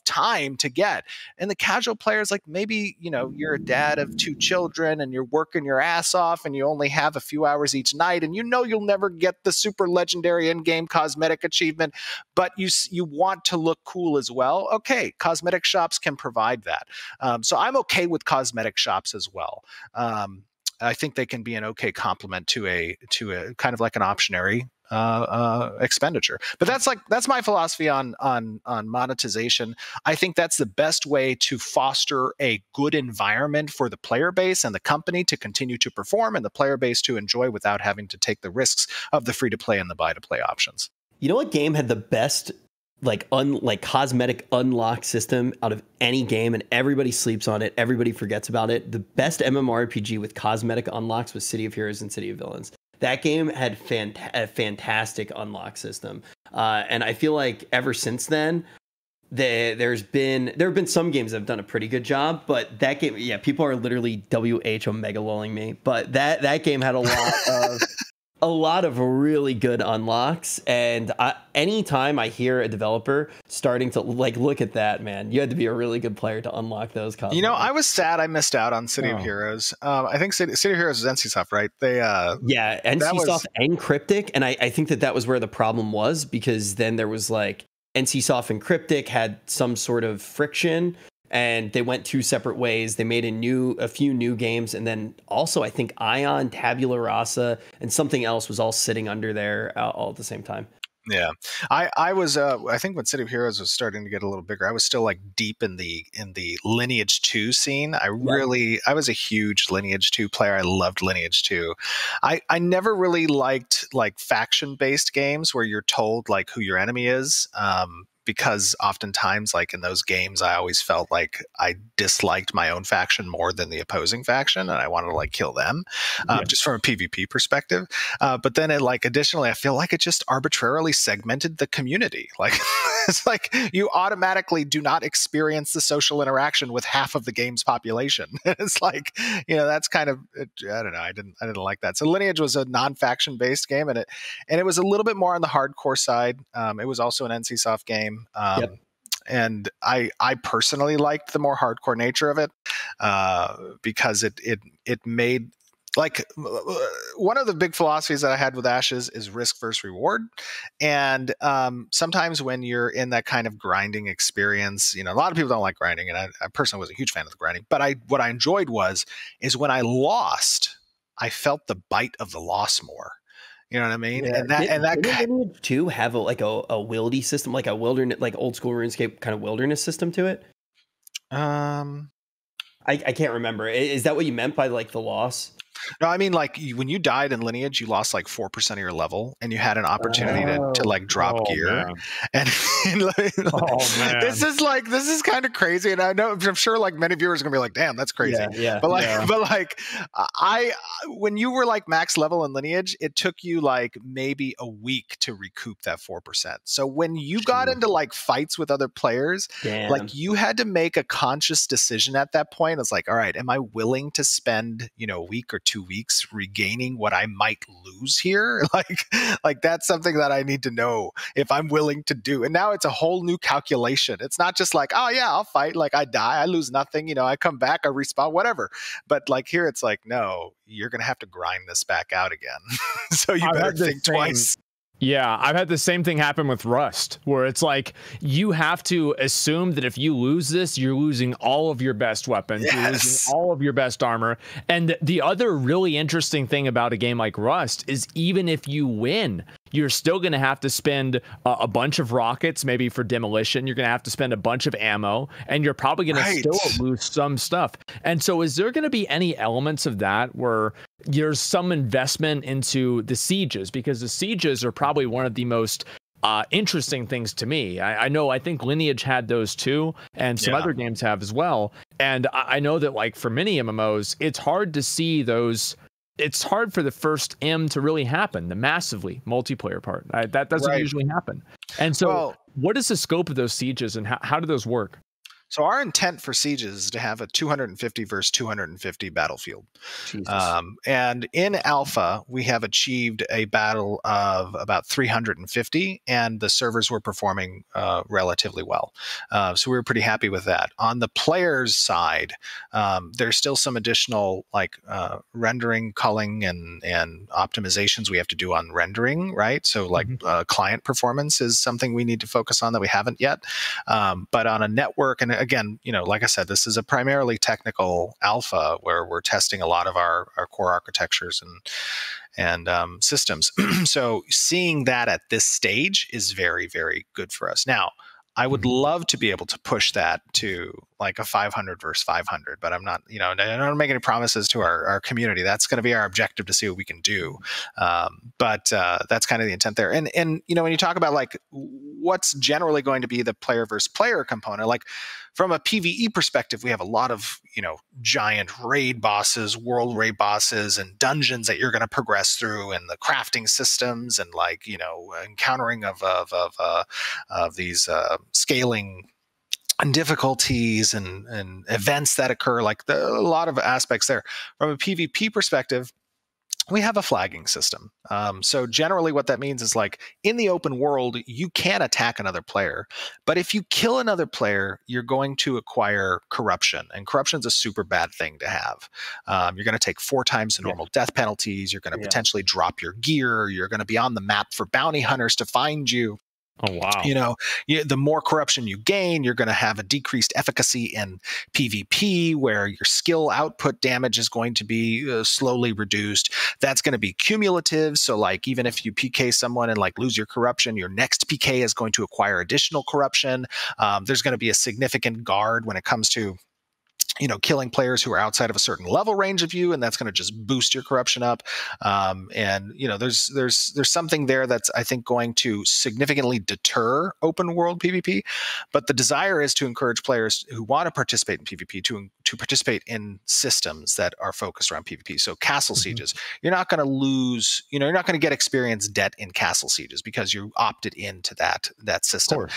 time to get. And the casual players, like, maybe, you're a dad of 2 children and you're working your ass off and you only have a few hours each night, and you'll never get the super legendary in-game cosmetic achievement, but you want to look cool as well. Okay, cosmetic shops can provide that. So I'm okay with cosmetic shops as well. I think they can be an okay complement to a kind of like an optionary expenditure. But that's my philosophy on monetization. I think that's the best way to foster a good environment for the player base and the company to continue to perform, and the player base to enjoy without having to take the risks of the free to play and the buy to play options. You know what game had the best cosmetic unlock system out of any game, and everybody sleeps on it, everybody forgets about it? The best MMORPG with cosmetic unlocks was City of Heroes and City of Villains. That game had a fantastic unlock system, and I feel like ever since then, there have been some games that have done a pretty good job, but that game, people are literally omega lolling me, but that game had a lot of really good unlocks. And anytime I hear a developer starting to look at that, man, you had to be a really good player to unlock those cosmetics. I was sad I missed out on City of Heroes. I think City of Heroes is NCSoft, right? NCSoft and Cryptic, and I think that was where the problem was, because then there was NCSoft and Cryptic had some sort of friction, and they went 2 separate ways. They made a few new games, and then also I think Ion, Tabula Rasa, and something else was all sitting under there all at the same time. Yeah, I was I think when City of Heroes was starting to get a little bigger, I was still like deep in the Lineage 2 scene. Yep. I was a huge Lineage 2 player. I loved Lineage 2. I never really liked like faction based games where you're told like who your enemy is. Because oftentimes, like in those games, I always felt like I disliked my own faction more than the opposing faction, and I wanted to like kill them, just from a PvP perspective. But then it like additionally, I feel like it just arbitrarily segmented the community. Like it's like you automatically do not experience the social interaction with half of the game's population. It's like, you know, that's kind of, I don't know. I didn't like that. So Lineage was a non-faction based game, and it was a little bit more on the hardcore side. It was also an NCSoft game. Yep. And I personally liked the more hardcore nature of it, because it made like one of the big philosophies that I had with Ashes is risk versus reward. And sometimes when you're in that kind of grinding experience, you know, a lot of people don't like grinding, and I personally was a huge fan of the grinding. But what I enjoyed is when I lost, I felt the bite of the loss more. You know what I mean? Yeah. And that Didn't Lineage 2 have a wildy system, like a wilderness, like old school RuneScape kind of wilderness system to it? um I can't remember. Is that what you meant by like the loss? No, I mean, like when you died in Lineage, you lost like 4% of your level, and you had an opportunity to like drop gear. Man. And Oh man, this is kind of crazy. And I'm sure like many viewers are gonna be like, "Damn, that's crazy." Yeah. But like, when you were like max level in Lineage, it took you like maybe a week to recoup that 4%. So when you got into like fights with other players, Damn. like you had to make a conscious decision at that point. It's like, all right, am I willing to spend, you know, a week or 2 weeks regaining what I might lose here? Like that's something that I need to know if I'm willing to do. And now it's a whole new calculation. It's not just like, oh yeah, I'll fight. Like I die, I lose nothing. You know, I come back, I respawn, whatever. But like here, it's like, no, you're gonna have to grind this back out again. So you better think twice. Yeah, I've had the same thing happen with Rust, where it's like you have to assume that if you lose this, you're losing all of your best weapons, you're losing all of your best armor. And the other really interesting thing about a game like Rust is even if you win, you're still going to have to spend a bunch of rockets, maybe for demolition. You're going to have to spend a bunch of ammo, and you're probably going to still lose some stuff. And so is there going to be any elements of that where there's some investment into the sieges? Because the sieges are probably one of the most interesting things to me. I think Lineage had those too, and some other games have as well. And I know that like for many MMOs, it's hard to see those. It's hard for the first M to really happen, the massively multiplayer part. That doesn't usually happen. And so what is the scope of those sieges, and how do those work? So our intent for sieges is to have a 250 versus 250 battlefield. And in alpha, we have achieved a battle of about 350, and the servers were performing relatively well. So we were pretty happy with that. On the players' side, there's still some additional like rendering, culling, and optimizations we have to do on rendering, right? So like client performance is something we need to focus on that we haven't yet. But on a network, and again, you know, like I said, this is a primarily technical alpha where we're testing a lot of our core architectures and systems. So seeing that at this stage is very, very good for us. Now, I would love to be able to push that to like a 500 versus 500, but I'm not, you know, I don't make any promises to our community. That's going to be our objective to see what we can do. But that's kind of the intent there. And, you know, when you talk about like what's generally going to be the player versus player component, like from a PvE perspective, we have a lot of, you know, giant raid bosses, world raid bosses, and dungeons that you're going to progress through, and the crafting systems, and like, you know, encountering of these scaling and difficulties and events that occur, like a lot of aspects there. From a PvP perspective, we have a flagging system. So generally what that means is like in the open world, you can attack another player, but if you kill another player, you're going to acquire corruption, and corruption is a super bad thing to have. You're going to take 4 times the normal death penalties. You're going to potentially drop your gear. You're going to be on the map for bounty hunters to find you. Oh, wow. You know, the more corruption you gain, you're going to have a decreased efficacy in PvP, where your skill output damage is going to be slowly reduced. That's going to be cumulative. So, like, even if you PK someone and like lose your corruption, your next PK is going to acquire additional corruption. There's going to be a significant guard when it comes to, you know, killing players who are outside of a certain level range of you, and that's going to just boost your corruption up. And you know, there's something there that's, I think, going to significantly deter open world PvP. But the desire is to encourage players who want to participate in PvP to participate in systems that are focused around PvP. So castle sieges, you're not going to lose, you know, you're not going to get experience debt in castle sieges because you opted into that system.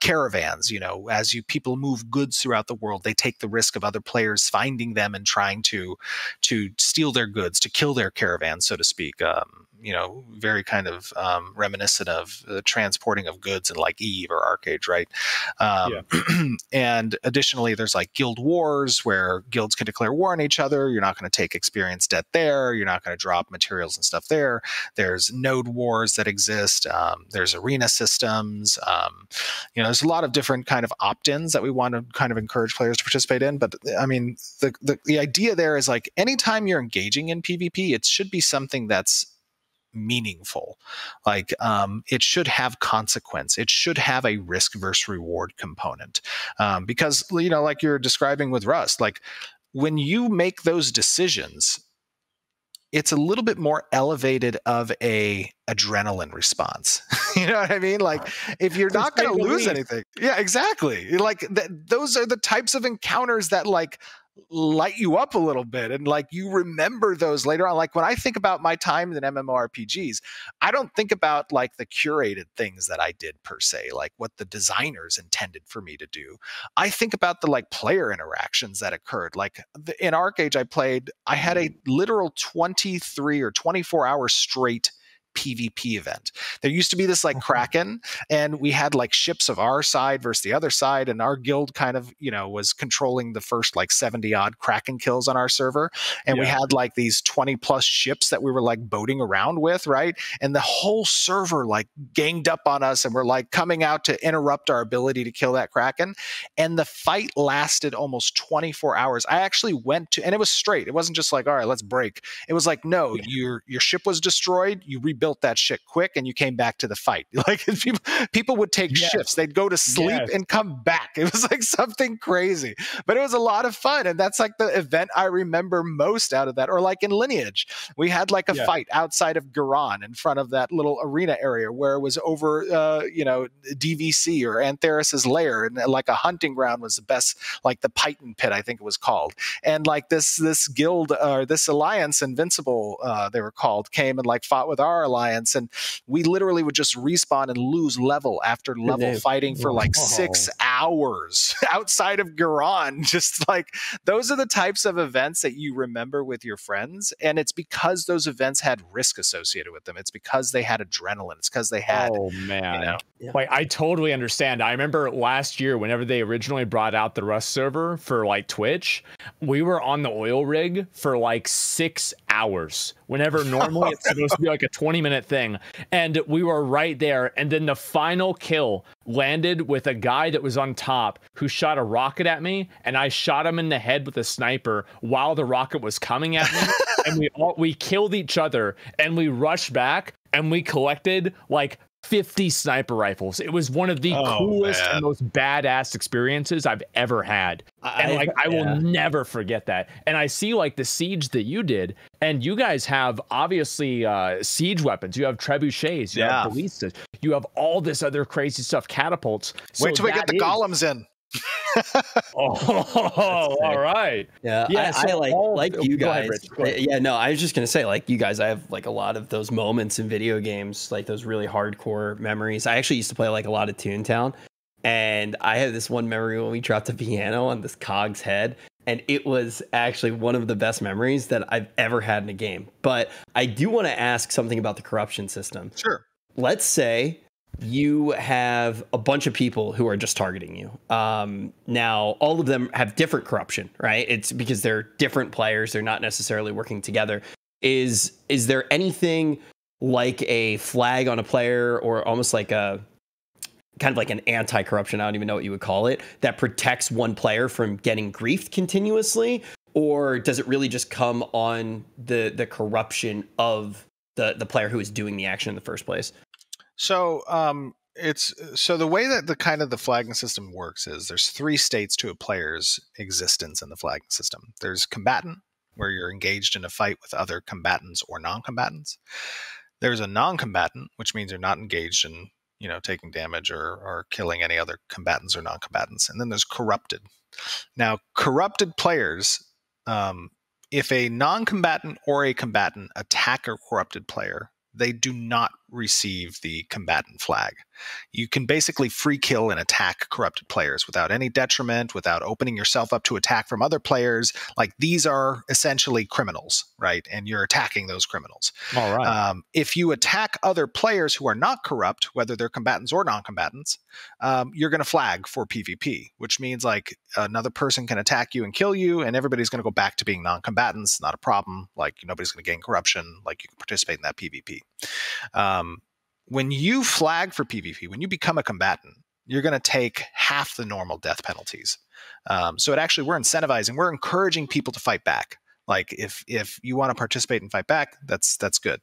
Caravans, you know, as people move goods throughout the world, they take the risk of other players finding them and trying to steal their goods, to kill their caravans, so to speak. You know, very kind of reminiscent of the transporting of goods in like Eve or Arcade, right? And additionally, there's like guild wars where guilds can declare war on each other. You're not going to take experience debt there. You're not going to drop materials and stuff there. There's node wars that exist. There's arena systems. You know, there's a lot of different kind of opt-ins that we want to kind of encourage players to participate in. But I mean, the idea there is like anytime you're engaging in PvP, it should be something that's meaningful. Like it should have consequence. It should have a risk versus reward component, because, you know, like you're describing with Rust, like when you make those decisions, it's a little bit more elevated of a adrenaline response. You know what I mean? Like if you're not going to lose anything. Yeah, exactly. Like those are the types of encounters that like light you up a little bit, and like you remember those later on. Like when I think about my time in MMORPGs, I don't think about like the curated things that I did per se, like what the designers intended for me to do. I think about the like player interactions that occurred. Like in Arcade I had a literal 23 or 24 hours straight PvP event. There used to be this like Kraken, and we had like ships of our side versus the other side, and our guild kind of, you know, was controlling the first like 70 odd Kraken kills on our server, and we had like these 20 plus ships that we were like boating around with, right? And the whole server like ganged up on us and were like coming out to interrupt our ability to kill that Kraken, and the fight lasted almost 24 hours. I actually went to, and it was straight, it wasn't just like, all right, let's break. It was like, no, your ship was destroyed, you rebuilt that shit quick, and you came back to the fight. Like people would take shifts, they'd go to sleep and come back. It was like something crazy, but it was a lot of fun, and that's like the event I remember most out of that. Or like in Lineage, we had like a fight outside of Garan in front of that little arena area where it was over you know, DVC or Antheris's lair, and like a hunting ground was the best, like the Python Pit, I think it was called. And like this guild or this alliance, Invincible they were called, came and like fought with our alliance, and we literally would just respawn and lose level after level, fighting for like 6 hours outside of Garan. Just like those are the types of events that you remember with your friends, and it's because those events had risk associated with them. It's because they had adrenaline. It's because they had, you know, like I totally understand. I remember last year whenever they originally brought out the Rust server for like Twitch, we were on the oil rig for like 6 hours, whenever normally it's supposed to be like a 20-minute thing, and we were right there. And then the final kill landed with a guy that was on top who shot a rocket at me, and I shot him in the head with a sniper while the rocket was coming at me. And we killed each other, and we rushed back, and we collected like 50 sniper rifles. It was one of the coolest and most badass experiences I've ever had. And I will never forget that. And I see like the siege that you did, and you guys have obviously siege weapons. You have trebuchets, you have ballistas, you have all this other crazy stuff, catapults. Wait till we get the golems in. All right. Yeah, I like you guys. Yeah, no, I was just gonna say, like you guys, I have like a lot of those moments in video games, like those really hardcore memories. I actually used to play like a lot of Toontown, and I had this one memory when we dropped a piano on this cog's head, and it was actually one of the best memories that I've ever had in a game. But I do want to ask something about the corruption system. Sure. Let's say you have a bunch of people who are just targeting you. Now, all of them have different corruption, right? It's because they're different players. They're not necessarily working together. Is there anything like a flag on a player, or almost like a kind of like an anti-corruption, I don't even know what you would call it, that protects one player from getting griefed continuously? Or does it really just come on the corruption of the player who is doing the action in the first place? So so the way that the flagging system works is there's 3 states to a player's existence in the flagging system. There's combatant, where you're engaged in a fight with other combatants or non-combatants. There's a non-combatant, which means you're not engaged in, taking damage or killing any other combatants or non-combatants. And then there's corrupted. Now, corrupted players, if a non-combatant or a combatant attack a corrupted player, they do not receive the combatant flag. You can basically free kill and attack corrupted players without any detriment, without opening yourself up to attack from other players. Like, these are essentially criminals, right? And you're attacking those criminals. All right. If you attack other players who are not corrupt, whether they're combatants or non-combatants, you're going to flag for PvP, which means like another person can attack you and kill you, and everybody's going to go back to being non-combatants. Not a problem. Like, nobody's going to gain corruption. Like, you can participate in that PvP. When you flag for PvP, when you become a combatant, you're going to take half the normal death penalties. So we're incentivizing, we're encouraging people to fight back. Like, if you want to participate and fight back, that's good.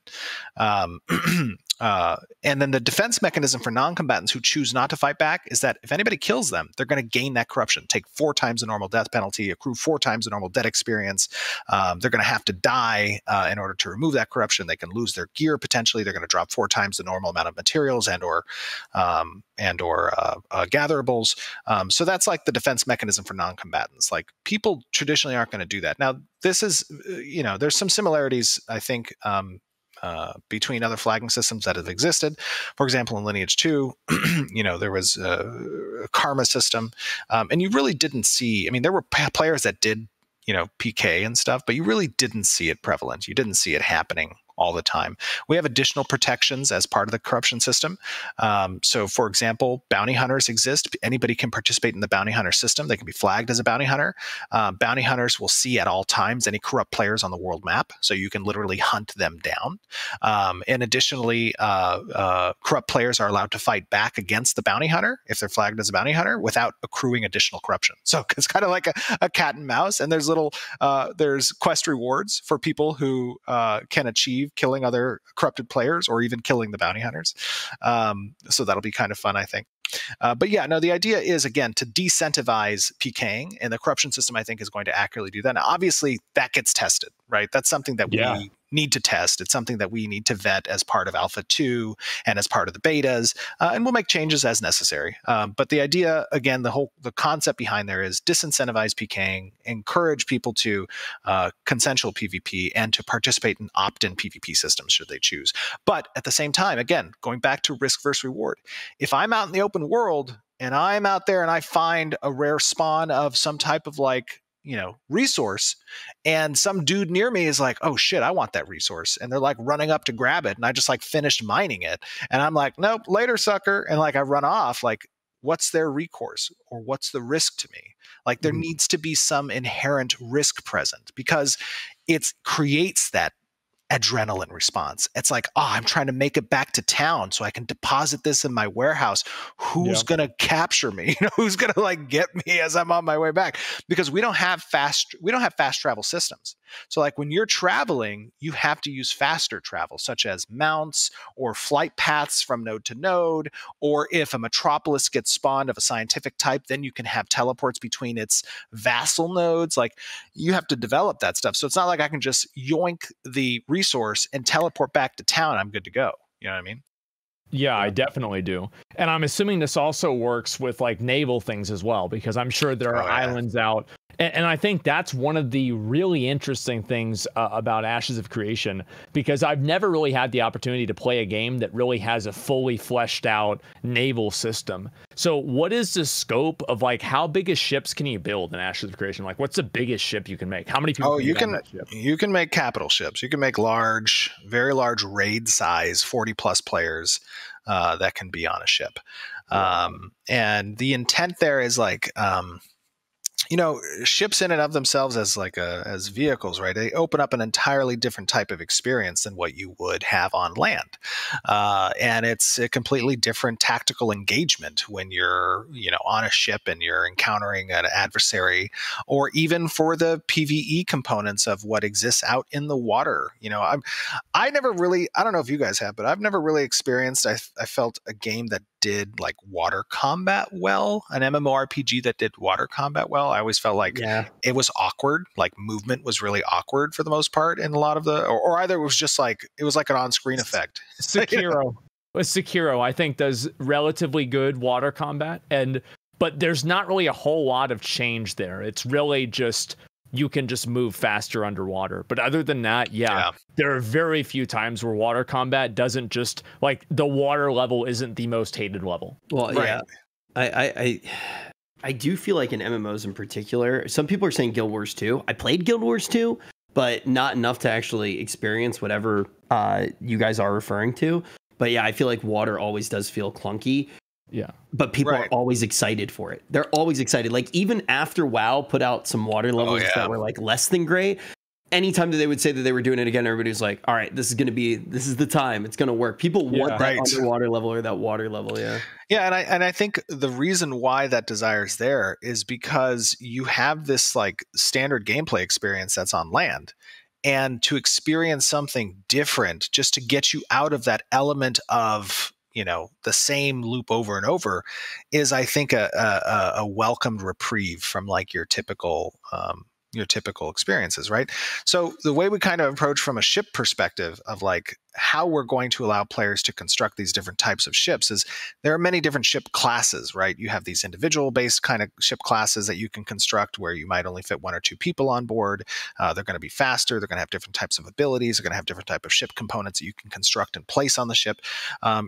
And then the defense mechanism for non-combatants who choose not to fight back is that if anybody kills them, they're going to gain that corruption, take 4 times the normal death penalty, accrue 4 times the normal death experience. They're going to have to die in order to remove that corruption. They can lose their gear potentially. They're going to drop 4 times the normal amount of materials and or gatherables. So that's like the defense mechanism for non-combatants. Like, people traditionally aren't going to do that. Now, this is, there's some similarities, I think, between other flagging systems that have existed. For example, in Lineage 2, there was a karma system, and you really didn't see, there were players that did, PK and stuff, but you really didn't see it prevalent. You didn't see it happening all the time. We have additional protections as part of the corruption system. So, for example, bounty hunters exist. Anybody can participate in the bounty hunter system. They can be flagged as a bounty hunter. Bounty hunters will see at all times any corrupt players on the world map, so you can literally hunt them down. And additionally, corrupt players are allowed to fight back against the bounty hunter if they're flagged as a bounty hunter without accruing additional corruption. So it's kind of like a cat and mouse, and there's quest rewards for people who can achieve killing other corrupted players or even killing the bounty hunters. So that'll be kind of fun, I think. But yeah, no, the idea is, again, to decentivize PKing, and the corruption system, I think, is going to accurately do that. Now, obviously, that gets tested, right? That's something that we need to test. It's something that we need to vet as part of Alpha 2 and as part of the betas, and we'll make changes as necessary. But the idea, again, the concept behind there is disincentivize PKing, encourage people to consensual PvP, and to participate in opt-in PvP systems should they choose. But at the same time, again, going back to risk versus reward, if I'm out in the open world and I'm out there and I find a rare spawn of some type of resource, and some dude near me is like, oh shit, I want that resource, and they're like running up to grab it, and I just finished mining it, and I'm like, nope, later, sucker, and I run off. What's their recourse, or what's the risk to me? There needs to be some inherent risk present, because it creates that adrenaline response. It's like, oh, I'm trying to make it back to town so I can deposit this in my warehouse. Who's going to capture me? Who's going to get me as I'm on my way back? Because we don't have fast travel systems. So when you're traveling, you have to use faster travel, such as mounts or flight paths from node to node, or if a metropolis gets spawned of a scientific type, then you can have teleports between its vassal nodes. You have to develop that stuff. So it's not like I can just yoink the resource and teleport back to town. I'm good to go. You know what I mean? Yeah, I definitely do. And I'm assuming this also works with naval things as well, because I'm sure there are islands out. And I think that's one of the really interesting things about Ashes of Creation, because I've never really had the opportunity to play a game that really has a fully fleshed out naval system. So what is the scope of how big of ships can you build in Ashes of Creation? What's the biggest ship you can make? How many people you can make capital ships. You can make large, very large raid size, 40 plus players that can be on a ship. And the intent there is ships in and of themselves as vehicles, right? They open up an entirely different type of experience than what you would have on land. And it's a completely different tactical engagement when you're, on a ship and you're encountering an adversary, or even for the PvE components of what exists out in the water. I never really, I don't know if you guys have, but I've never really experienced, I felt a game that did like water combat well, an MMORPG that did water combat well. I always felt like it was awkward, like movement was really awkward for the most part in a lot of or either it was just like, it was like an on-screen effect. Sekiro. Sekiro, I think, does relatively good water combat, but there's not really a whole lot of change there. It's really just, you can just move faster underwater. But other than that, there are very few times where water combat doesn't just, like, the water level isn't the most hated level. Well, right. I do feel like in MMOs in particular, some people are saying Guild Wars 2. I played Guild Wars 2, but not enough to actually experience whatever you guys are referring to. But yeah, I feel like water always does feel clunky. Yeah. But people are always excited for it. They're always excited. Like, even after WoW put out some water levels that were like less than great, anytime that they would say that they were doing it again, everybody was like, all right, this is the time. It's going to work. People want that underwater level or that water level. Yeah. Yeah. And I think the reason why that desire is there is because you have this like standard gameplay experience that's on land. And to experience something different, just to get you out of that element of, the same loop over and over, is, I think, a welcomed reprieve from like your typical experiences, right? So the way we kind of approach from a ship perspective of like how we're going to allow players to construct these different types of ships is there are many different ship classes, right? You have these individual based kind of ship classes that you can construct where you might only fit 1 or 2 people on board. They're going to be faster. They're going to have different types of abilities. They're going to have different type of ship components that you can construct and place on the ship.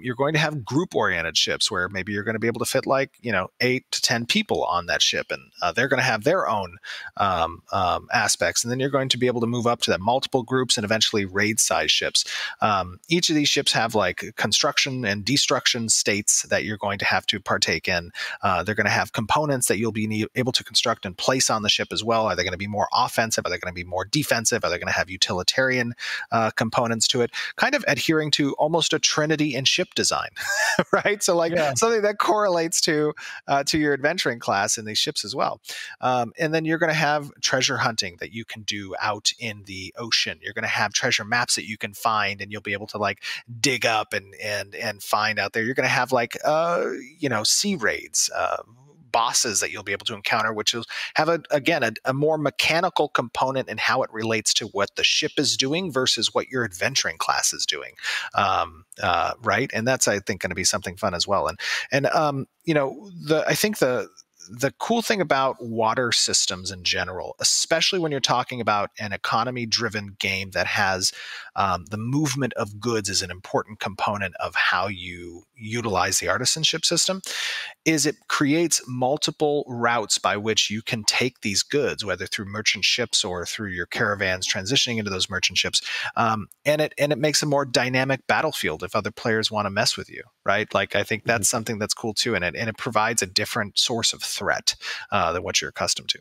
You're going to have group oriented ships where maybe you're going to be able to fit like, 8 to 10 people on that ship. And they're going to have their own aspects. And then you're going to be able to move up to that multiple groups and eventually raid size ships. Each of these ships have like construction and destruction states that you're going to have to partake in. They're going to have components that you'll be able to construct and place on the ship as well. Are they going to be more offensive? Are they going to be more defensive? Are they going to have utilitarian components to it? Kind of adhering to almost a trinity in ship design, right? So like something that correlates to your adventuring class in these ships as well. And then you're going to have treasure hunting that you can do out in the ocean. You're going to have treasure maps that you can find, and you'll be able to like dig up and find out there. You're going to have like sea raids, bosses that you'll be able to encounter, which will have a more mechanical component in how it relates to what the ship is doing versus what your adventuring class is doing, right? And that's, I think, going to be something fun as well. And I think the cool thing about water systems in general, especially when you're talking about an economy-driven game that has the movement of goods as an important component of how you utilize the artisanship system, is it creates multiple routes by which you can take these goods, whether through merchant ships or through your caravans transitioning into those merchant ships, and it makes a more dynamic battlefield if other players want to mess with you, right? Like, I think that's something that's cool too, and it provides a different source of threat than what you're accustomed to.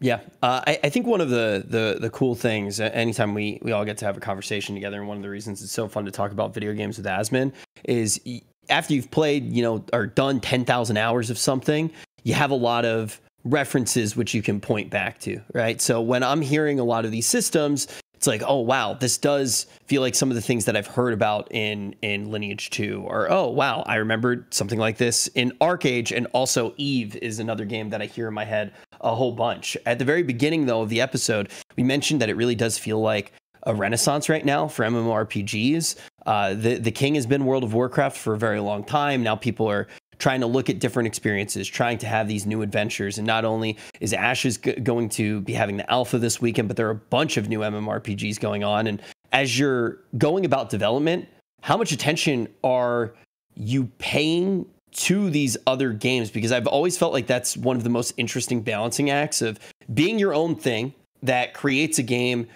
Yeah, I think one of the cool things, anytime we all get to have a conversation together, and one of the reasons it's so fun to talk about video games with Asmon is after you've played, or done 10,000 hours of something, you have a lot of references which you can point back to, right? So when I'm hearing a lot of these systems, it's like, oh, wow, this does feel like some of the things that I've heard about in Lineage 2, or, oh, wow, I remembered something like this in ArcAge, and also Eve is another game that I hear in my head a whole bunch. At the very beginning, though, of the episode, we mentioned that it really does feel like a renaissance right now for MMORPGs. The king has been World of Warcraft for a very long time. Now people are trying to look at different experiences, trying to have these new adventures. And not only is Ashes going to be having the alpha this weekend, but there are a bunch of new MMORPGs going on. And as you're going about development, how much attention are you paying to these other games? Because I've always felt like that's one of the most interesting balancing acts of being your own thing that creates a game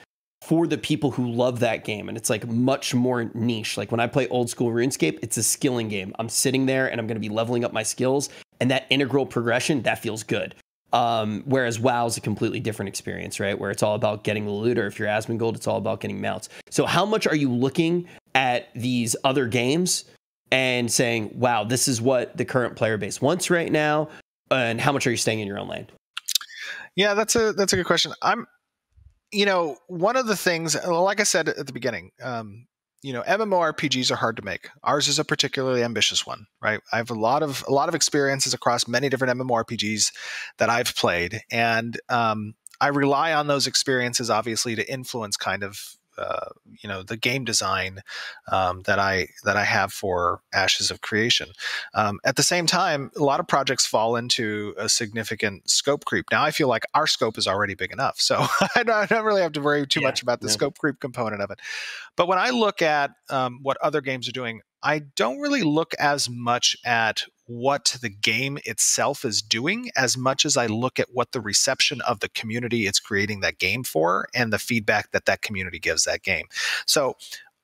for the people who love that game. And it's like much more niche. Like when I play old school RuneScape, it's a skilling game. I'm sitting there and I'm going to be leveling up my skills, and that integral progression, that feels good. Whereas WoW is a completely different experience, right? Where it's all about getting the loot, or if you're Asmongold, it's all about getting mounts. So how much are you looking at these other games and saying, wow, this is what the current player base wants right now, and how much are you staying in your own lane? Yeah, that's a good question. One of the things, like I said at the beginning, MMORPGs are hard to make. Ours is a particularly ambitious one, right? I have a lot of experiences across many different MMORPGs that I've played, and I rely on those experiences obviously to influence kind of the game design that I have for Ashes of Creation. At the same time, a lot of projects fall into a significant scope creep. Now I feel like our scope is already big enough, so I don't really have to worry too much about the scope creep component of it. But when I look at what other games are doing, I don't really look as much at what the game itself is doing as much as I look at what the reception of the community it's creating that game for and the feedback that community gives that game. So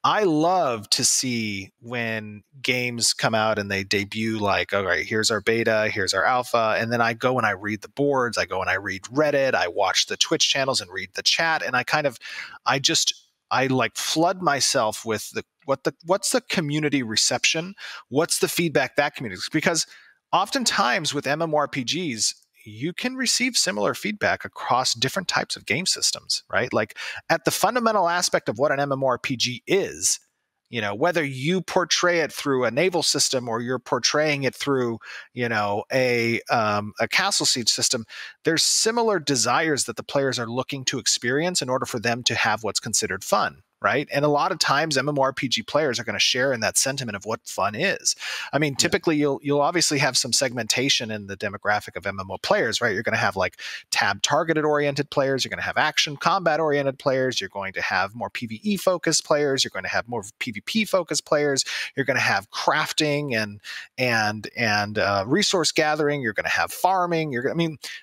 I love to see when games come out and they debut like, all right, here's our beta, here's our alpha. And then I go and I read the boards, I go and I read Reddit, I watch the Twitch channels and read the chat. And I like flood myself with what's the community reception? What's the feedback that community? Because oftentimes with MMORPGs, you can receive similar feedback across different types of game systems, right? Like at the fundamental aspect of what an MMORPG is, whether you portray it through a naval system or you're portraying it through, a castle siege system, there's similar desires that the players are looking to experience in order for them to have what's considered fun. Right. And a lot of times MMORPG players are going to share in that sentiment of what fun is. I mean, typically you'll obviously have some segmentation in the demographic of MMO players, right? You're going to have like tab targeted oriented players. You're going to have action combat oriented players. You're going to have more PvE focused players. You're going to have more PvP focused players. You're going to have crafting and resource gathering. You're going to have farming.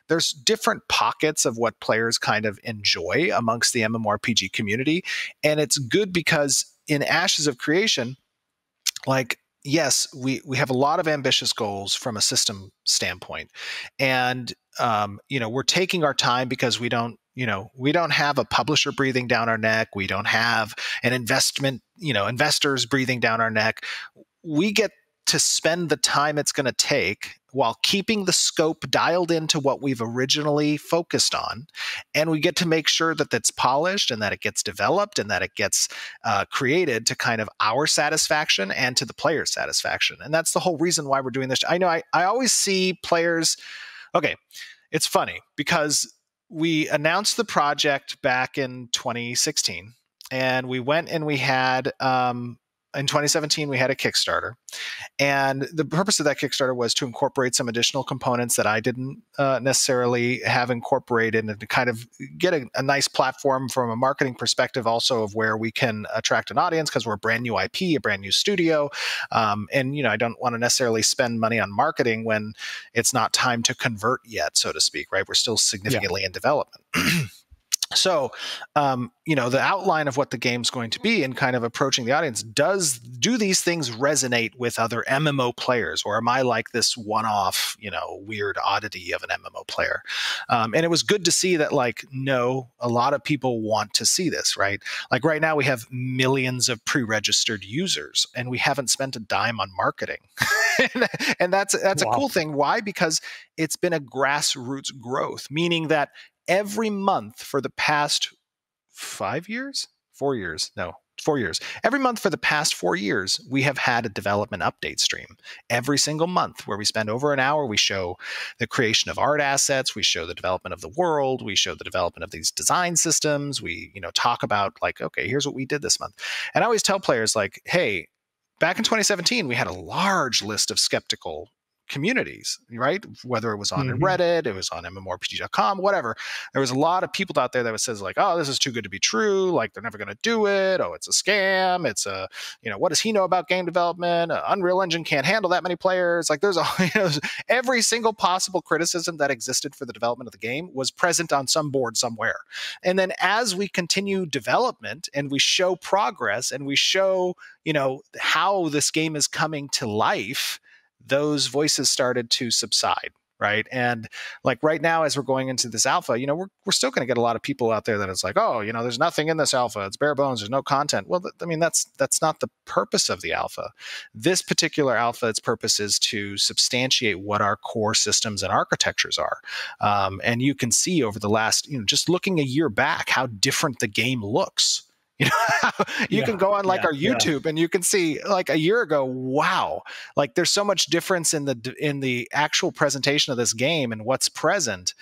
There's different pockets of what players kind of enjoy amongst the MMORPG community. And it's good because in Ashes of Creation, like, yes, we have a lot of ambitious goals from a system standpoint. And, we're taking our time because we don't have a publisher breathing down our neck. We don't have an investors breathing down our neck. We get to spend the time it's going to take while keeping the scope dialed into what we've originally focused on. And we get to make sure that that's polished and that it gets developed and that it gets created to kind of our satisfaction and to the player's satisfaction. And that's the whole reason why we're doing this. I know I always see players. Okay, it's funny because we announced the project back in 2016 and we went and we had in 2017, we had a Kickstarter. And the purpose of that Kickstarter was to incorporate some additional components that I didn't necessarily have incorporated and to kind of get a nice platform from a marketing perspective also of where we can attract an audience because we're a brand new IP, a brand new studio. And I don't want to necessarily spend money on marketing when it's not time to convert yet, so to speak, right? We're still significantly in development. So, the outline of what the game's going to be and kind of approaching the audience, do these things resonate with other MMO players? Or am I like this one-off, weird oddity of an MMO player? And it was good to see that, no, a lot of people want to see this, right? Like right now we have millions of pre-registered users and we haven't spent a dime on marketing. and that's a cool thing. Why? Because it's been a grassroots growth, meaning that every month for the past 4 years. Every month for the past 4 years, we have had a development update stream every single month where we spend over an hour. We show the creation of art assets. We show the development of the world. We show the development of these design systems. We, talk about okay, here's what we did this month. And I always tell players hey, back in 2017, we had a large list of skeptical communities, right? Whether it was on Reddit, it was on MMORPG.com, whatever. There was a lot of people out there that says oh, this is too good to be true. They're never going to do it. Oh, it's a scam. It's what does he know about game development? Unreal Engine can't handle that many players. There's every single possible criticism that existed for the development of the game was present on some board somewhere. And then as we continue development and we show progress and we show, how this game is coming to life, those voices started to subside, right? And like right now, as we're going into this alpha, we're still going to get a lot of people out there that it's like, oh, there's nothing in this alpha. It's bare bones. There's no content. Well, I mean, that's not the purpose of the alpha. This particular alpha, its purpose is to substantiate what our core systems and architectures are. And you can see over the last, just looking a year back, how different the game looks. You can go on like our YouTube and you can see like a year ago, wow, like there's so much difference in the actual presentation of this game and what's present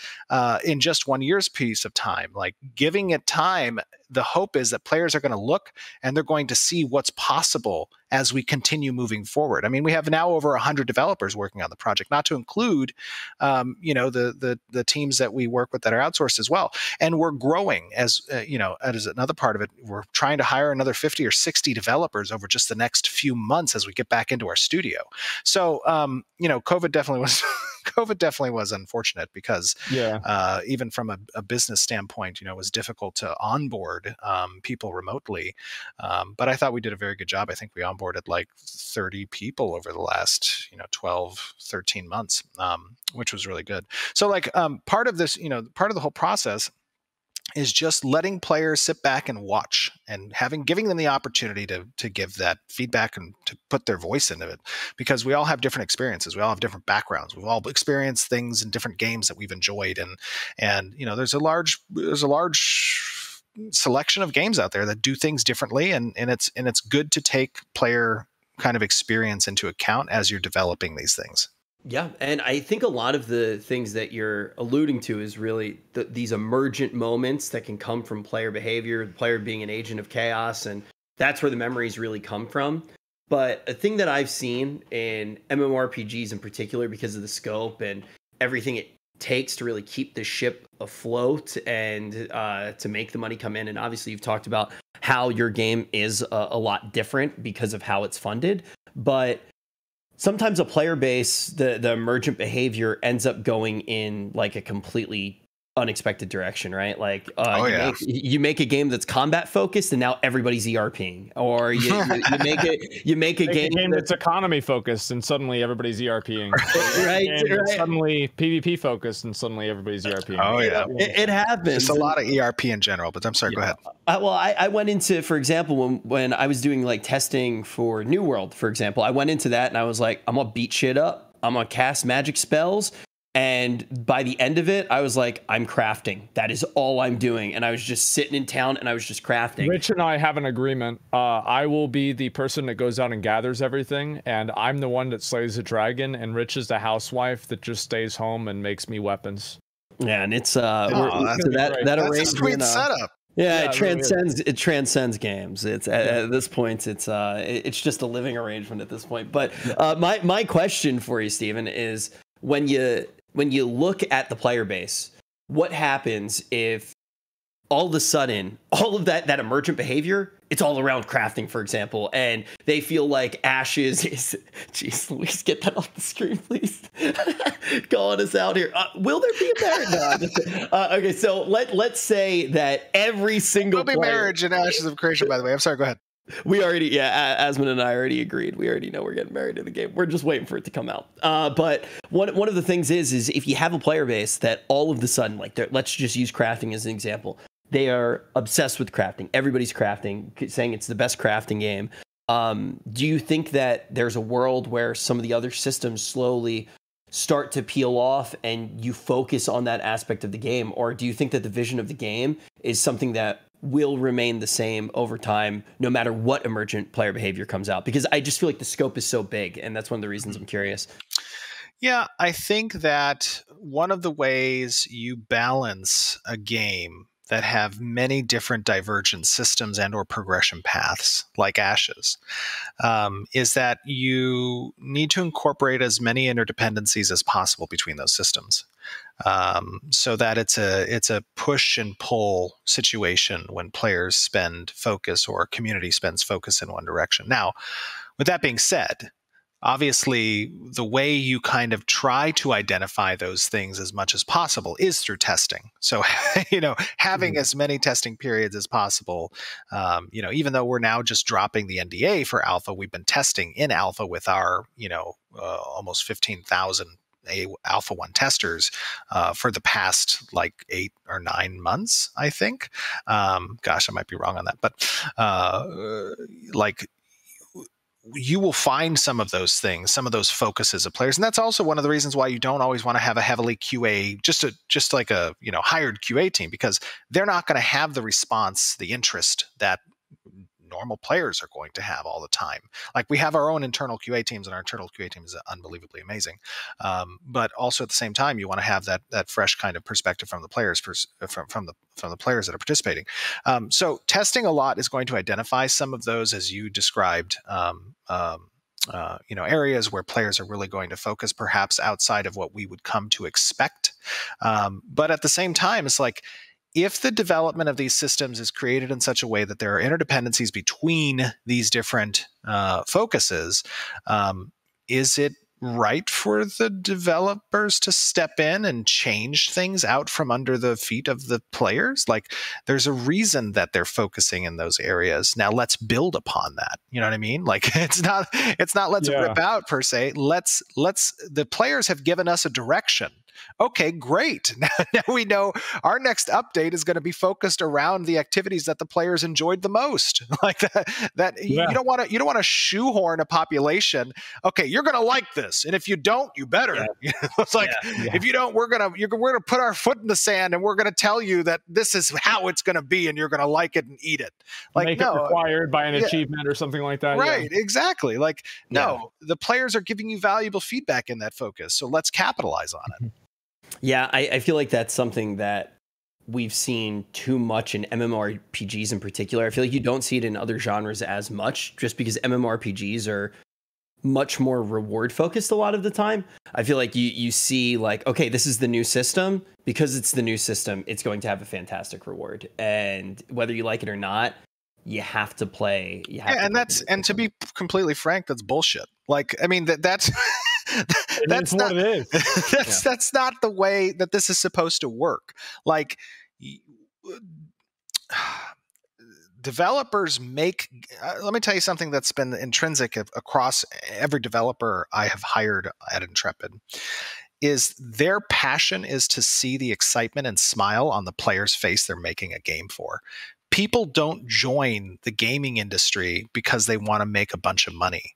in just 1 year's piece of time. Like giving it time, the hope is that players are going to look and they're going to see what's possible as we continue moving forward. I mean, we have now over 100 developers working on the project, not to include, the teams that we work with that are outsourced as well. And we're growing as another part of it. We're trying to hire another 50 or 60 developers over just the next few months as we get back into our studio. So, COVID definitely was unfortunate because even from a business standpoint, it was difficult to onboard people remotely. But I thought we did a very good job. I think we onboarded like 30 people over the last 12, 13 months, which was really good. So like part of this, part of the whole process is just letting players sit back and watch and giving them the opportunity to give that feedback and to put their voice into it, because we all have different experiences. We all have different backgrounds. We've all experienced things in different games that we've enjoyed. And there's a large selection of games out there that do things differently. And it's good to take player kind of experience into account as you're developing these things. Yeah, and I think a lot of the things that you're alluding to is really these emergent moments that can come from player behavior, the player being an agent of chaos, and that's where the memories really come from. But a thing that I've seen in MMORPGs in particular, because of the scope and everything it takes to really keep the ship afloat and to make the money come in, and obviously you've talked about how your game is a lot different because of how it's funded, but sometimes a player base, the emergent behavior ends up going in like a completely unexpected direction, right? Like you make a game that's combat focused and now everybody's ERPing, or you make a game that's economy focused and suddenly everybody's ERPing. right, suddenly PvP focused and suddenly everybody's ERPing. Oh yeah, it happens. It's a lot of ERP in general, but I'm sorry, go ahead. I went into, for example, when I was doing like testing for New World, for example, I went into that and I was like, I'm gonna beat shit up. I'm gonna cast magic spells. And by the end of it, I was like, I'm crafting. That is all I'm doing. And I was just sitting in town and I was just crafting. Rich and I have an agreement. I will be the person that goes out and gathers everything. And I'm the one that slays the dragon. And Rich is the housewife that just stays home and makes me weapons. Yeah, and it's that's a sweet setup. Yeah, it transcends games. It's at this point, it's just a living arrangement at this point. But my question for you, Stephen, is when you look at the player base, what happens if all of a sudden all of that emergent behavior, it's all around crafting, for example, and they feel like Ashes is, geez Louise, get that off the screen, please. Calling us out here. Will there be a marriage? No, okay, so let's say that every single There'll be marriage in Ashes of Creation, by the way. I'm sorry, go ahead. We already, Asmon and I already agreed. We already know we're getting married in the game. We're just waiting for it to come out. But one of the things is if you have a player base that all of the sudden, like, let's just use crafting as an example. They are obsessed with crafting. Everybody's crafting, saying it's the best crafting game. Do you think that there's a world where some of the other systems slowly start to peel off and you focus on that aspect of the game? Or do you think that the vision of the game is something that will remain the same over time, no matter what emergent player behavior comes out? Because I just feel like the scope is so big, and that's one of the reasons I'm curious. Yeah, I think that one of the ways you balance a game that have many different divergent systems and or progression paths, like Ashes, is that you need to incorporate as many interdependencies as possible between those systems. So that it's a push and pull situation when players spend focus or community spends focus in one direction. Now, with that being said, obviously the way you kind of try to identify those things as much as possible is through testing. So, having as many testing periods as possible, even though we're now just dropping the NDA for alpha, we've been testing in alpha with our, almost 15,000 Alpha 1 testers for the past like 8 or 9 months, I think. Gosh, I might be wrong on that, but like you will find some of those things, some of those focuses of players. And that's also one of the reasons why you don't always want to have a heavily QA, just like a, you know, hired QA team, because they're not going to have the response, the interest that normal players are going to have all the time. Like we have our own internal QA teams, and our internal QA team is unbelievably amazing. But also at the same time, you want to have that fresh kind of perspective from the players, from the players that are participating. So testing a lot is going to identify some of those, as you described, you know, areas where players are really going to focus, perhaps outside of what we would come to expect. But at the same time, it's like, if the development of these systems is created in such a way that there are interdependencies between these different focuses, is it right for the developers to step in and change things out from under the feet of the players? Like, there's a reason that they're focusing in those areas. Now let's build upon that. You know what I mean? Like, it's not let's rip out per se. The players have given us a direction. Okay, great. Now we know our next update is going to be focused around the activities that the players enjoyed the most. Like that you don't want to shoehorn a population. Okay, you're going to like this, and if you don't, you better. Yeah. It's like if you don't, we're gonna put our foot in the sand, and we're going to tell you that this is how it's going to be, and you're going to like it and eat it. Like, make it required by an achievement or something like that. Right, exactly. Like, no, the players are giving you valuable feedback in that focus, so let's capitalize on it. Yeah, I feel like that's something that we've seen too much in MMORPGs in particular. I feel like you don't see it in other genres as much, just because MMORPGs are much more reward focused a lot of the time. I feel like you see like, okay, this is the new system. Because it's the new system, it's going to have a fantastic reward. And whether you like it or not, you have to play. And to be completely frank, that's bullshit. Like, I mean, that's that's not what it is. That's not the way that this is supposed to work. Like, developers make. Let me tell you something that's been intrinsic across every developer I have hired at Intrepid. Is their passion is to see the excitement and smile on the player's face they're making a game for. People don't join the gaming industry because they want to make a bunch of money.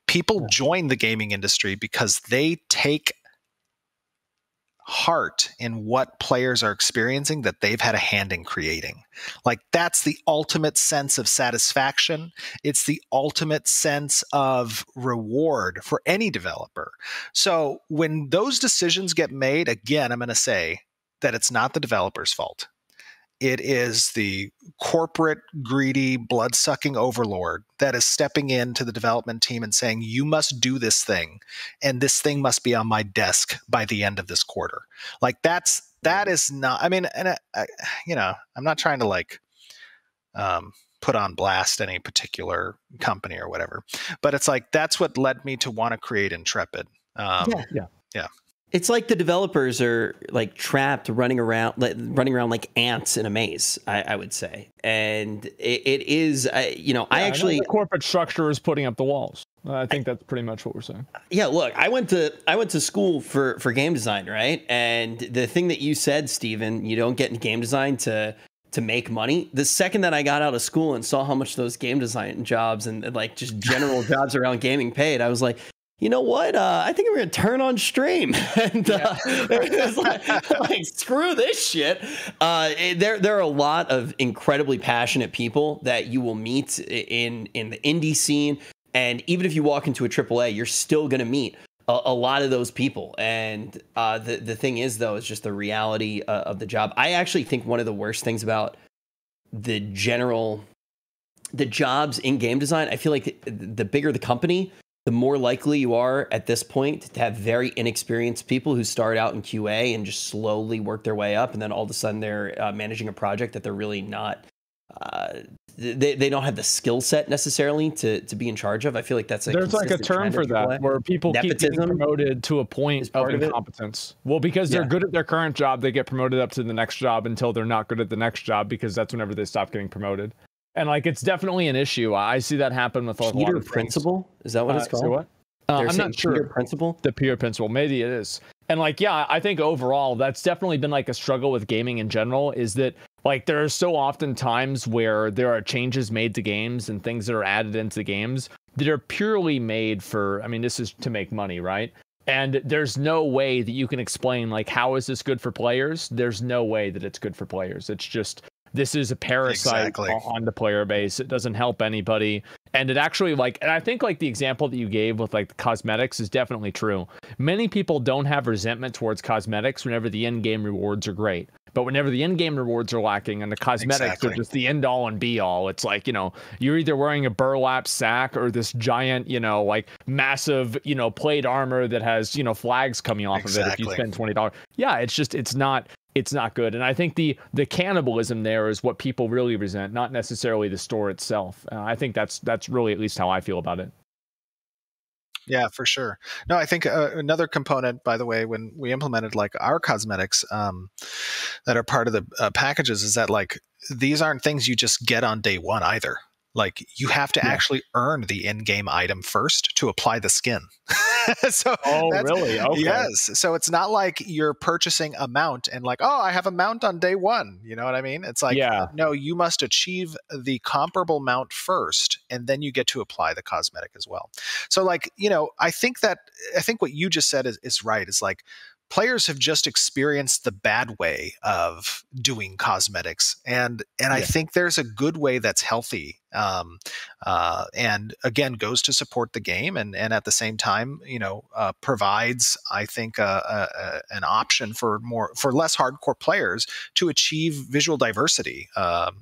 People join the gaming industry because they take heart in what players are experiencing that they've had a hand in creating. Like, that's the ultimate sense of satisfaction. It's the ultimate sense of reward for any developer. So when those decisions get made, again, I'm going to say that it's not the developer's fault. It is the corporate, greedy, blood-sucking overlord that is stepping into the development team and saying, you must do this thing, and this thing must be on my desk by the end of this quarter. Like, that is not, I mean, and you know, I'm not trying to like put on blast any particular company or whatever, but it's like, that's what led me to want to create Intrepid. Yeah. It's like the developers are like trapped running around like ants in a maze, I would say. And it is, you know, I actually, the corporate structure is putting up the walls. I think that's pretty much what we're saying. Yeah, look, I went to school for game design, right? And the thing that you said, Steven, you don't get into game design to make money. The second that I got out of school and saw how much those game design jobs and like just general jobs around gaming paid, I was like, you know what? I think I'm going to turn on stream. And it was like, screw this shit. There are a lot of incredibly passionate people that you will meet in the indie scene. And even if you walk into a AAA, you're still going to meet a lot of those people. And the thing is, though, is just the reality of the job. I actually think one of the worst things about the jobs in game design, I feel like the bigger the company, the more likely you are at this point to have very inexperienced people who start out in QA and just slowly work their way up. And then all of a sudden they're managing a project that they're really not, they don't have the skill set necessarily to be in charge of. I feel like that's there's like a term for that where people keep getting promoted to a point of incompetence. Well, because they're good at their current job, they get promoted up to the next job until they're not good at the next job, because that's whenever they stop getting promoted. And like, it's definitely an issue. I see that happen with a lot of principle. Is that what it's called? So what? I'm not sure. Peer principle. The peer principle. Maybe it is. And like, yeah, I think overall that's definitely been like a struggle with gaming in general, is that like there are so often times where there are changes made to games and things that are added into games that are purely made for, I mean, this is to make money, right? And there's no way that you can explain like, how is this good for players? There's no way that it's good for players. It's just, this is a parasite on the player base. It doesn't help anybody. And it actually like, and I think like the example that you gave with like the cosmetics is definitely true. Many people don't have resentment towards cosmetics whenever the in-game rewards are great. But whenever the in-game rewards are lacking and the cosmetics are just the end all and be all, it's like, you know, you're either wearing a burlap sack or this giant, you know, like massive, you know, plate armor that has, you know, flags coming off of it if you spend $20. Yeah, it's just, it's not good. And I think the cannibalism there is what people really resent, not necessarily the store itself. I think that's really at least how I feel about it. Yeah, for sure. No, I think another component, by the way, when we implemented like our cosmetics that are part of the packages, is that like these aren't things you just get on day one either. Like you have to actually earn the in-game item first to apply the skin. So really? Okay. Yes. So it's not like you're purchasing a mount and like, oh, I have a mount on day one. You know what I mean? It's like, no, you must achieve the comparable mount first, and then you get to apply the cosmetic as well. So like, you know, I think what you just said is right. It's like, players have just experienced the bad way of doing cosmetics, and I think there's a good way that's healthy, and again goes to support the game, and at the same time, you know, provides, I think, an option for less hardcore players to achieve visual diversity,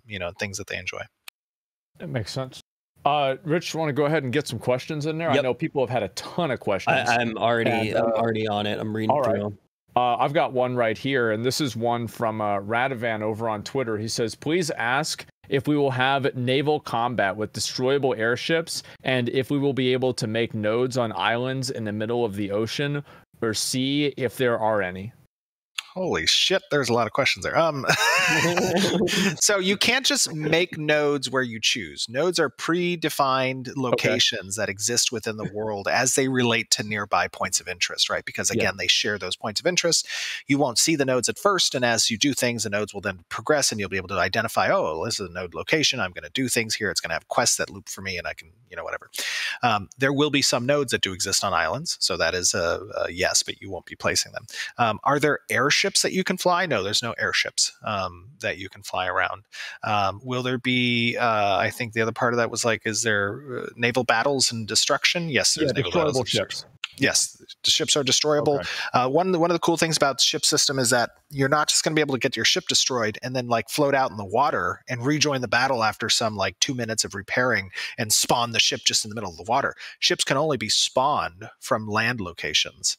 you know, things that they enjoy. That makes sense. Rich, you want to go ahead and get some questions in there? Yep. I know people have had a ton of questions. I'm already on it. I'm reading through them. I've got one right here, and this is one from Radovan over on Twitter. He says, please ask if we will have naval combat with destroyable airships, and if we will be able to make nodes on islands in the middle of the ocean or sea, if there are any. Holy shit, there's a lot of questions there. So you can't just make nodes where you choose. Nodes are predefined locations that exist within the world as they relate to nearby points of interest, right? Because again, they share those points of interest. You won't see the nodes at first, and as you do things, the nodes will then progress, and you'll be able to identify, oh, this is a node location. I'm going to do things here. It's going to have quests that loop for me, and I can, you know, whatever. There will be some nodes that do exist on islands, so that is a yes, but you won't be placing them. Are there airships that you can fly? No, there's no airships that you can fly around. Will there be, I think the other part of that was like, is there naval battles and destruction? Yes, there's naval battles and ships. Yes, the ships are destroyable. Okay. One of the cool things about the ship system is that you're not just going to be able to get your ship destroyed and then like float out in the water and rejoin the battle after some like 2 minutes of repairing and spawn the ship just in the middle of the water. Ships can only be spawned from land locations.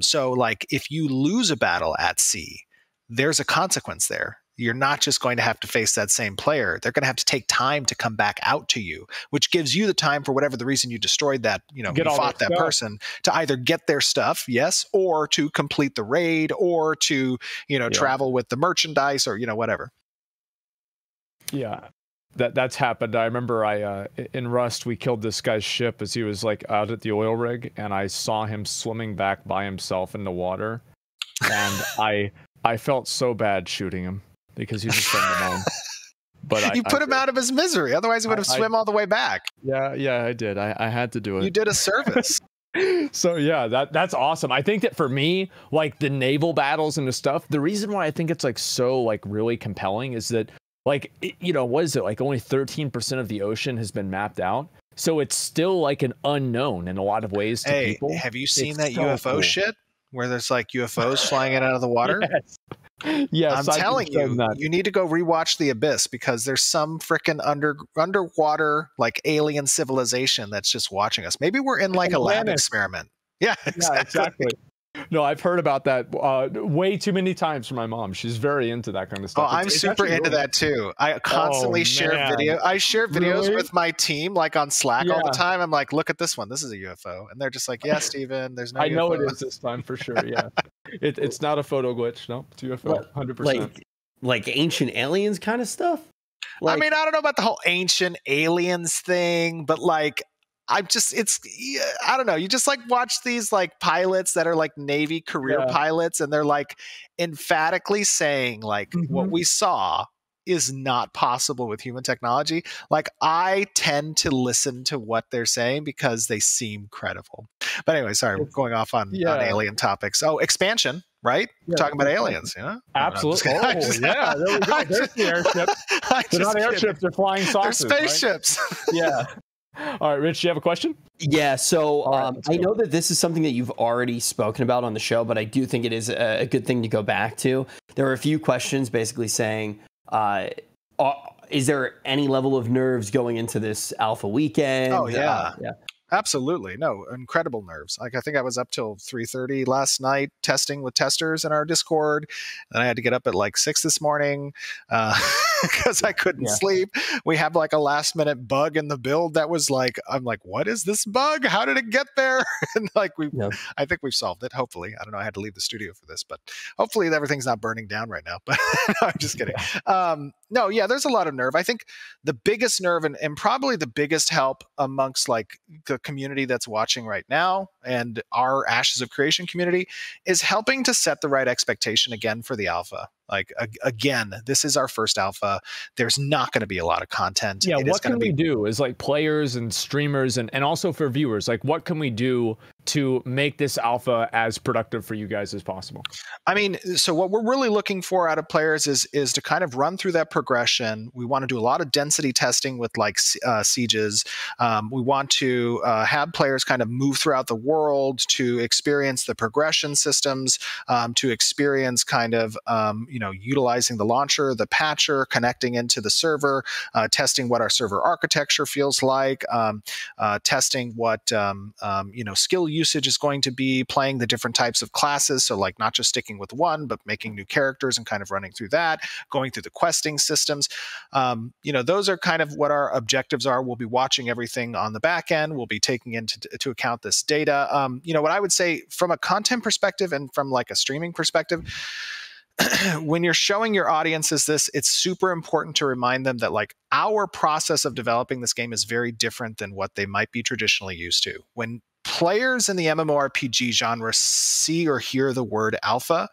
So like if you lose a battle at sea, there's a consequence there. You're not just going to have to face that same player. They're going to have to take time to come back out to you, which gives you the time for whatever the reason you destroyed that, you know, you fought that person, to either get their stuff, yes, or to complete the raid, or to, you know, travel with the merchandise, or, you know, whatever. Yeah, that's happened. I remember in Rust, we killed this guy's ship as he was like out at the oil rig, and I saw him swimming back by himself in the water, and I felt so bad shooting him, because he's a friend of mine. But you put him out of his misery. Otherwise, he would have swum all the way back. Yeah, I did. I had to do it. You did a service. So yeah, that's awesome. I think that for me, like the naval battles and the stuff, the reason why I think it's like so like really compelling is that like, you know, what is it? Like only 13% of the ocean has been mapped out. So it's still like an unknown in a lot of ways to people. Have you seen that UFO shit? Where there's like UFOs flying in out of the water? Yes, I'm telling you, you need to go rewatch The Abyss, because there's some freaking underwater like alien civilization that's just watching us. Maybe we're in like a lab experiment. Yeah, exactly. No, I've heard about that way too many times from my mom. She's very into that kind of stuff. Oh, I'm super into that too. I constantly share video. I share videos with my team, like on Slack all the time. I'm like, look at this one. This is a UFO. And they're just like, yeah, Steven, there's no UFO. I know it is this time for sure. Yeah. It's not a photo glitch. No, it's UFO. 100%. Like ancient aliens kind of stuff? I mean, I don't know about the whole ancient aliens thing, but like, I don't know. You just like watch these like pilots that are like Navy career pilots, and they're like emphatically saying like what we saw is not possible with human technology. Like, I tend to listen to what they're saying because they seem credible. But anyway, sorry, we're going off on alien topics. Oh, expansion, right? We're talking about aliens, you know? Absolutely. There we go. There's the airship. They're not airships, they're flying saucers. They're spaceships. Right? Yeah. All right, Rich, you have a question? Yeah, so I know that this is something that you've already spoken about on the show, but I do think it is a good thing to go back to. There were a few questions basically saying, is there any level of nerves going into this alpha weekend? Oh, yeah. Absolutely. No, incredible nerves. Like, I think I was up till 3:30 last night testing with testers in our Discord. And I had to get up at like 6 this morning because I couldn't sleep. We have like a last minute bug in the build that was like, I'm like, what is this bug? How did it get there? And like, I think we've solved it. Hopefully. I don't know. I had to leave the studio for this, but hopefully everything's not burning down right now. But no, I'm just kidding. No, yeah, there's a lot of nerve. I think the biggest nerve and probably the biggest help amongst like the community that's watching right now and our Ashes of Creation community is helping to set the right expectation again for the alpha. Like, again, this is our first alpha. There's not going to be a lot of content. Yeah, what can we do as like players and streamers and also for viewers? Like, what can we do to make this alpha as productive for you guys as possible? I mean, so what we're really looking for out of players is to kind of run through that progression. We want to do a lot of density testing with like sieges. We want to have players kind of move throughout the world to experience the progression systems, to experience kind of, utilizing the launcher, the patcher, connecting into the server, testing what our server architecture feels like, testing what, skill usage is going to be, playing the different types of classes. So like not just sticking with one, but making new characters and kind of running through that, going through the questing systems. Those are kind of what our objectives are. We'll be watching everything on the back end. We'll be taking into account this data. What I would say from a content perspective and from like a streaming perspective, when you're showing your audiences this, it's super important to remind them that like our process of developing this game is very different than what they might be traditionally used to. When players in the MMORPG genre see or hear the word alpha,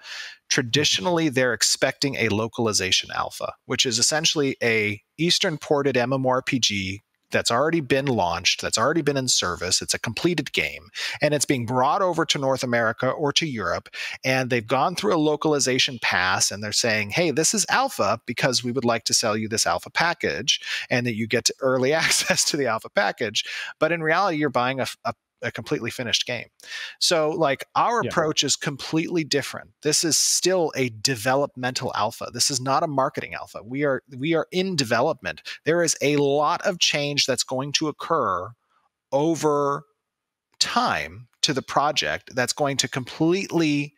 traditionally they're expecting a localization alpha, which is essentially a Eastern ported MMORPG that's already been launched, that's already been in service. It's a completed game, and it's being brought over to North America or to Europe, and they've gone through a localization pass, and they're saying, hey, this is alpha because we would like to sell you this alpha package, and that you get to early access to the alpha package. But in reality, you're buying a completely finished game. So like our approach is completely different. This is still a developmental alpha. This is not a marketing alpha. We are in development. There is a lot of change that's going to occur over time to the project that's going to completely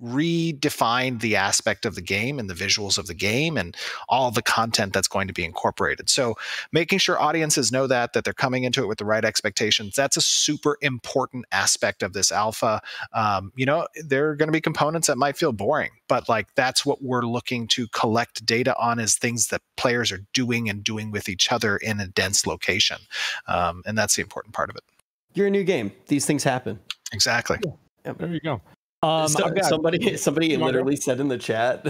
redefine the aspect of the game and the visuals of the game and all the content that's going to be incorporated. So making sure audiences know that they're coming into it with the right expectations, that's a super important aspect of this alpha. There are going to be components that might feel boring, but like that's what we're looking to collect data on, is things that players are doing and doing with each other in a dense location. And that's the important part of it. You're a new game. These things happen. Exactly. Yeah. Yep. There you go. Somebody literally said in the chat,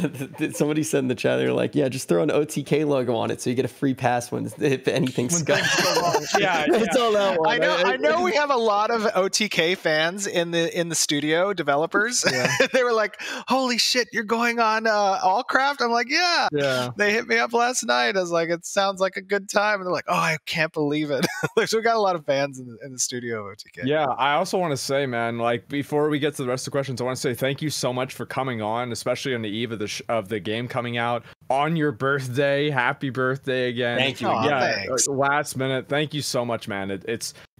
somebody said in the chat, they were like, yeah, just throw an OTK logo on it so you get a free pass if anything's going wrong. It's all that one. I know we have a lot of OTK fans in the studio, developers. Yeah. They were like, holy shit, you're going on Allcraft? I'm like, yeah. They hit me up last night. I was like, it sounds like a good time. And they're like, oh, I can't believe it. So we got a lot of fans in the studio of OTK. Yeah, I also want to say, man, like before we get to the rest of the questions, I want to say thank you so much for coming on, especially on the eve of the game coming out on your birthday. Happy birthday again! Thank you. Thanks. Last minute. Thank you so much, man.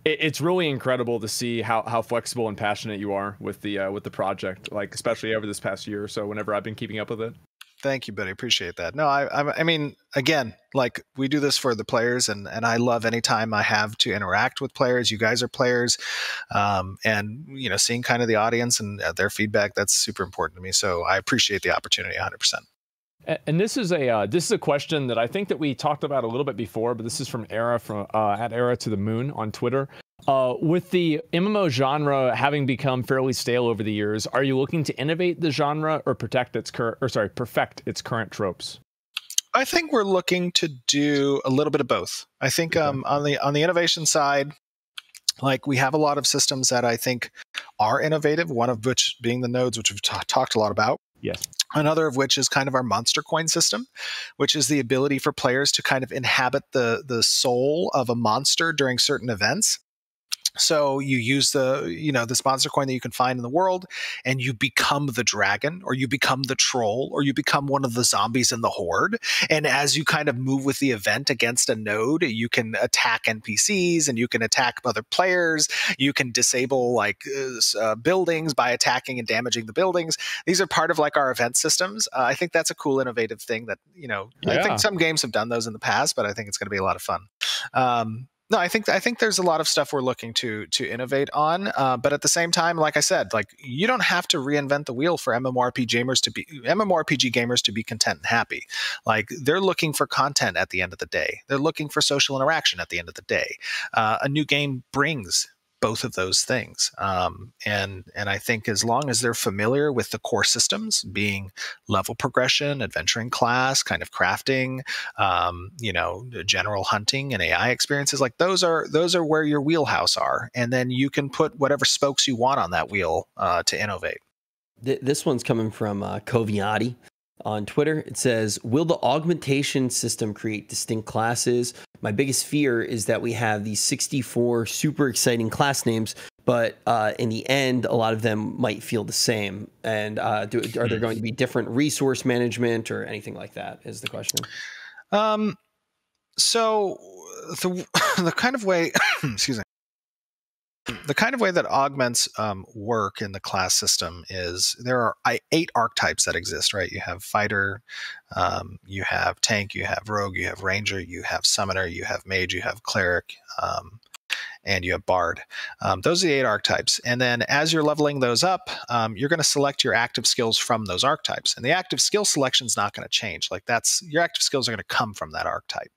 It's really incredible to see how flexible and passionate you are with the project. Like especially over this past year or so. Whenever I've been keeping up with it. Thank you, buddy. Appreciate that. No, I mean, again, like we do this for the players, and I love any time I have to interact with players. You guys are players, and seeing kind of the audience and their feedback, that's super important to me. So I appreciate the opportunity 100%. And this is a question that I think that we talked about a little bit before, but this is from Era at Era to the Moon on Twitter. With the MMO genre having become fairly stale over the years, are you looking to innovate the genre or perfect its current tropes? I think we're looking to do a little bit of both. I think on the innovation side, like we have a lot of systems that I think are innovative, one of which being the nodes, which we've talked a lot about. Yes. Another of which is kind of our monster coin system, which is the ability for players to kind of inhabit the soul of a monster during certain events. So you use this monster coin that you can find in the world, and you become the dragon, or you become the troll, or you become one of the zombies in the horde. And as you kind of move with the event against a node, you can attack NPCs and you can attack other players. You can disable buildings by attacking and damaging the buildings. These are part of like our event systems. I think that's a cool, innovative thing that I think some games have done those in the past, but I think it's going to be a lot of fun. No, I think there's a lot of stuff we're looking to innovate on, but at the same time, like I said, like you don't have to reinvent the wheel for MMORPG gamers to be content and happy. Like they're looking for content at the end of the day. They're looking for social interaction at the end of the day. A new game brings both of those things, and I think as long as they're familiar with the core systems, being level progression, adventuring class, kind of crafting, general hunting and AI experiences, like those are where your wheelhouse are, and then you can put whatever spokes you want on that wheel to innovate. This one's coming from Coviati on Twitter. It says, will the augmentation system create distinct classes? My biggest fear is that we have these 64 super exciting class names, but in the end, a lot of them might feel the same. And are there going to be different resource management or anything like that is the question. So the kind of way, excuse me, the kind of way that augments work in the class system is there are 8 archetypes that exist, right? You have fighter, you have tank, you have rogue, you have ranger, you have summoner, you have mage, you have cleric, and you have bard. Those are the 8 archetypes. And then as you're leveling those up, you're going to select your active skills from those archetypes. And the active skill selection is not going to change. Like your active skills are going to come from that archetype.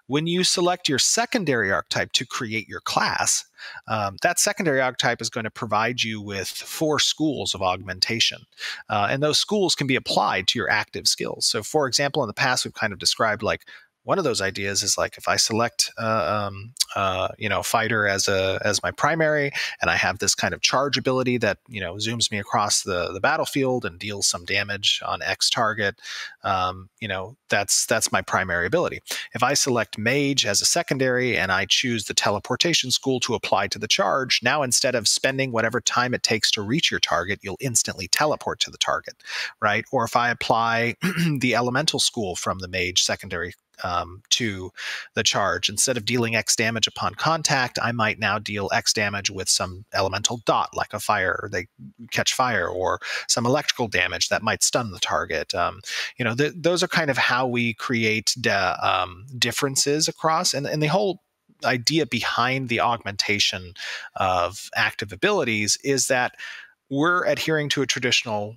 When you select your secondary archetype to create your class, that secondary archetype is going to provide you with 4 schools of augmentation. And those schools can be applied to your active skills. So for example, in the past, we've kind of described like, one of those ideas is like if I select fighter as my primary, and I have this kind of charge ability that zooms me across the battlefield and deals some damage on X target, that's my primary ability. If I select mage as a secondary and I choose the teleportation school to apply to the charge, now instead of spending whatever time it takes to reach your target, you'll instantly teleport to the target, right? Or if I apply the elemental school from the mage secondary to the charge, instead of dealing X damage upon contact, I might now deal X damage with some elemental dot, like a fire, or they catch fire, or some electrical damage that might stun the target. Those are kind of how we create differences across, and the whole idea behind the augmentation of active abilities is that we're adhering to a traditional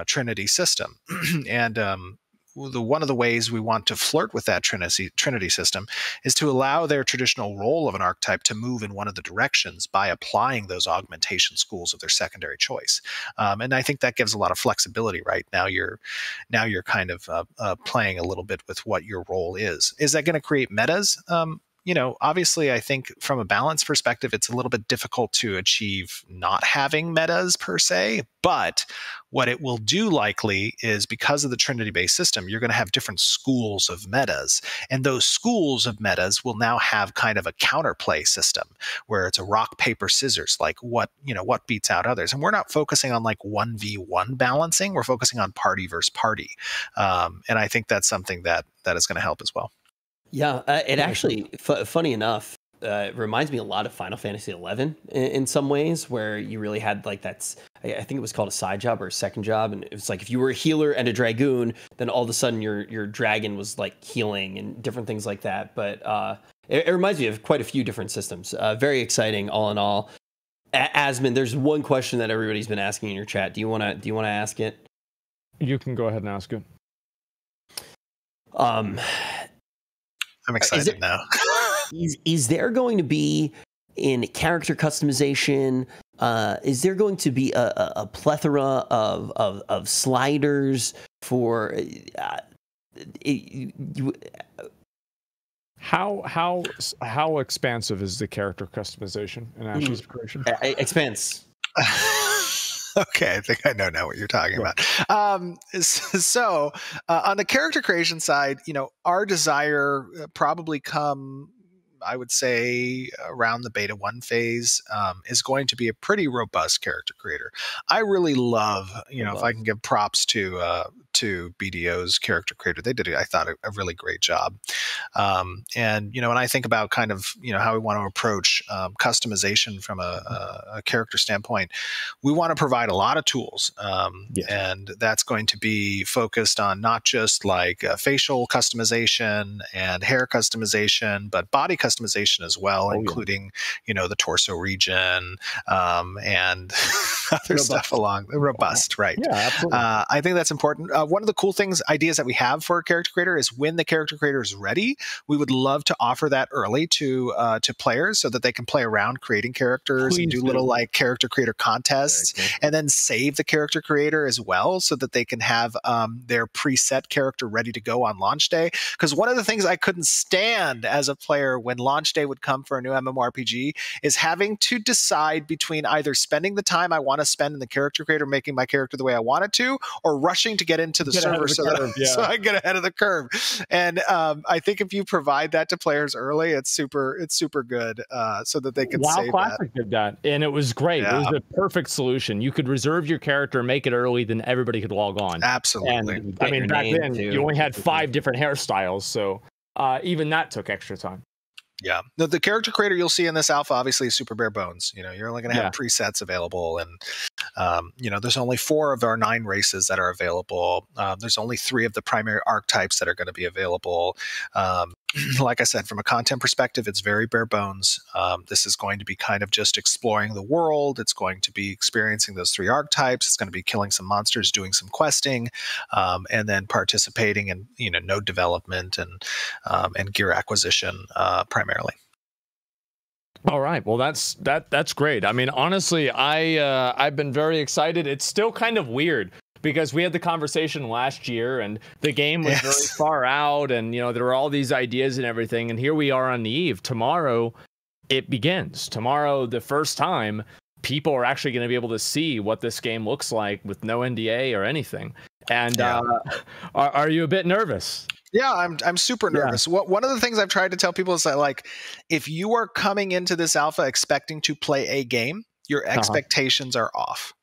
Trinity system, and one of the ways we want to flirt with that Trinity system is to allow their traditional role of an archetype to move in one of the directions by applying those augmentation schools of their secondary choice. And I think that gives a lot of flexibility, right? Now you're kind of playing a little bit with what your role is. Is that going to create metas? Obviously, I think from a balance perspective, it's a little bit difficult to achieve not having metas per se. But what it will do likely is, because of the Trinity-based system, you're going to have different schools of metas. And those schools of metas will now have kind of a counterplay system where it's a rock, paper, scissors, like what beats out others. And we're not focusing on like 1v1 balancing. We're focusing on party versus party. And I think that's something that is going to help as well. Yeah, it actually, funny enough, it reminds me a lot of Final Fantasy XI in some ways, where you really had like I think it was called a side job or a second job, and it was like if you were a healer and a dragoon, then all of a sudden your dragon was like healing and different things like that. But it reminds me of quite a few different systems. Very exciting, all in all. Asmon, there's one question that everybody's been asking in your chat. Do you want to ask it? You can go ahead and ask it. I'm excited now. Is there going to be in character customization? Is there going to be a plethora of sliders for? How expansive is the character customization in Ashes of Creation? Expense. Okay, I think I know now what you're talking about. So on the character creation side, our desire probably come, I would say, around the beta 1 phase, is going to be a pretty robust character creator. I really love, if I can give props to BDO's character creator, they did, I thought, a really great job. And when I think about kind of how we want to approach customization from a character standpoint, we want to provide a lot of tools, and that's going to be focused on not just like facial customization and hair customization, but body customization as well, including the torso region, and other stuff along robust, right? Yeah, absolutely. I think that's important. One of the cool ideas that we have for a character creator is when the character creator is ready, we would love to offer that early to players so that they can play around creating characters and do little like character creator contests, and then save the character creator as well so that they can have their preset character ready to go on launch day. Because one of the things I couldn't stand as a player when launch day would come for a new MMORPG is having to decide between either spending the time I want to spend in the character creator making my character the way I want it to, or rushing to get into the server so I get ahead of the curve. And I think if you provide that to players early, it's super good, so that they can WoW Classic did that, and it was great. Yeah. It was a perfect solution. You could reserve your character, make it early, then everybody could log on. Absolutely. And, I mean, back then you only had 5 different hairstyles, so even that took extra time. Yeah. The character creator you'll see in this alpha obviously is super bare bones. You're only going to have presets available, and there's only 4 of our 9 races that are available. There's only 3 of the primary archetypes that are going to be available. Like I said, from a content perspective, it's very bare bones. This is going to be kind of just exploring the world. It's going to be experiencing those 3 archetypes. It's going to be killing some monsters, doing some questing, and then participating in node development and gear acquisition primarily. All right. Well, that's great. I mean, honestly, I've been very excited. It's still kind of weird because we had the conversation last year and the game was very far out, and there were all these ideas and everything, and here we are on the eve. Tomorrow it begins. Tomorrow, the first time people are actually going to be able to see what this game looks like with no NDA or anything. And are you a bit nervous? Yeah, I'm super nervous. One of the things I've tried to tell people is that, like, if you are coming into this alpha expecting to play a game, your expectations are off.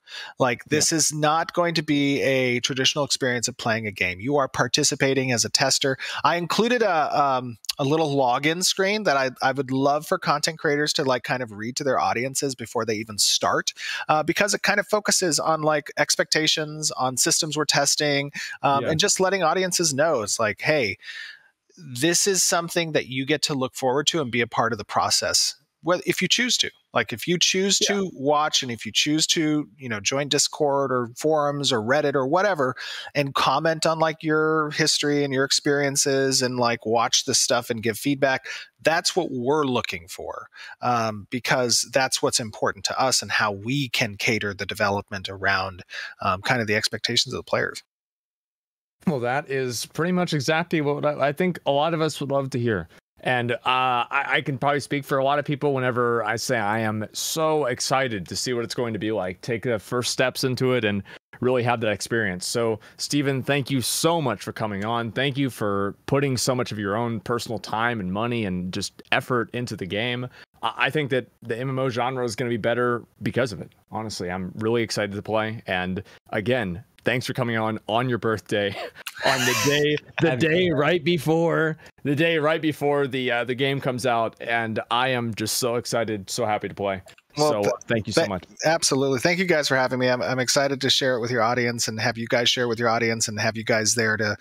Like, this is not going to be a traditional experience of playing a game. You are participating as a tester. I included a little login screen that I would love for content creators to like kind of read to their audiences before they even start, because it kind of focuses on like expectations, on systems we're testing, and just letting audiences know it's like, hey, this is something that you get to look forward to and be a part of the process. Well, if you choose to, like, if you choose to watch, and if you choose to, join Discord or forums or Reddit or whatever, and comment on like your history and your experiences and like watch this stuff and give feedback, that's what we're looking for, because that's what's important to us and how we can cater the development around kind of the expectations of the players. Well, that is pretty much exactly what I think a lot of us would love to hear. And I can probably speak for a lot of people whenever I say I am so excited to see what it's going to be like, take the first steps into it and really have that experience. So, Steven, thank you so much for coming on. Thank you for putting so much of your own personal time and money and just effort into the game. I think that the MMO genre is going to be better because of it. Honestly, I'm really excited to play. And again, thanks for coming on your birthday, on the day right before the game comes out, and I am just so excited, so happy to play. Well, so thank you so much. Absolutely. Thank you guys for having me. I'm excited to share it with your audience and have you guys share with your audience and have you guys there to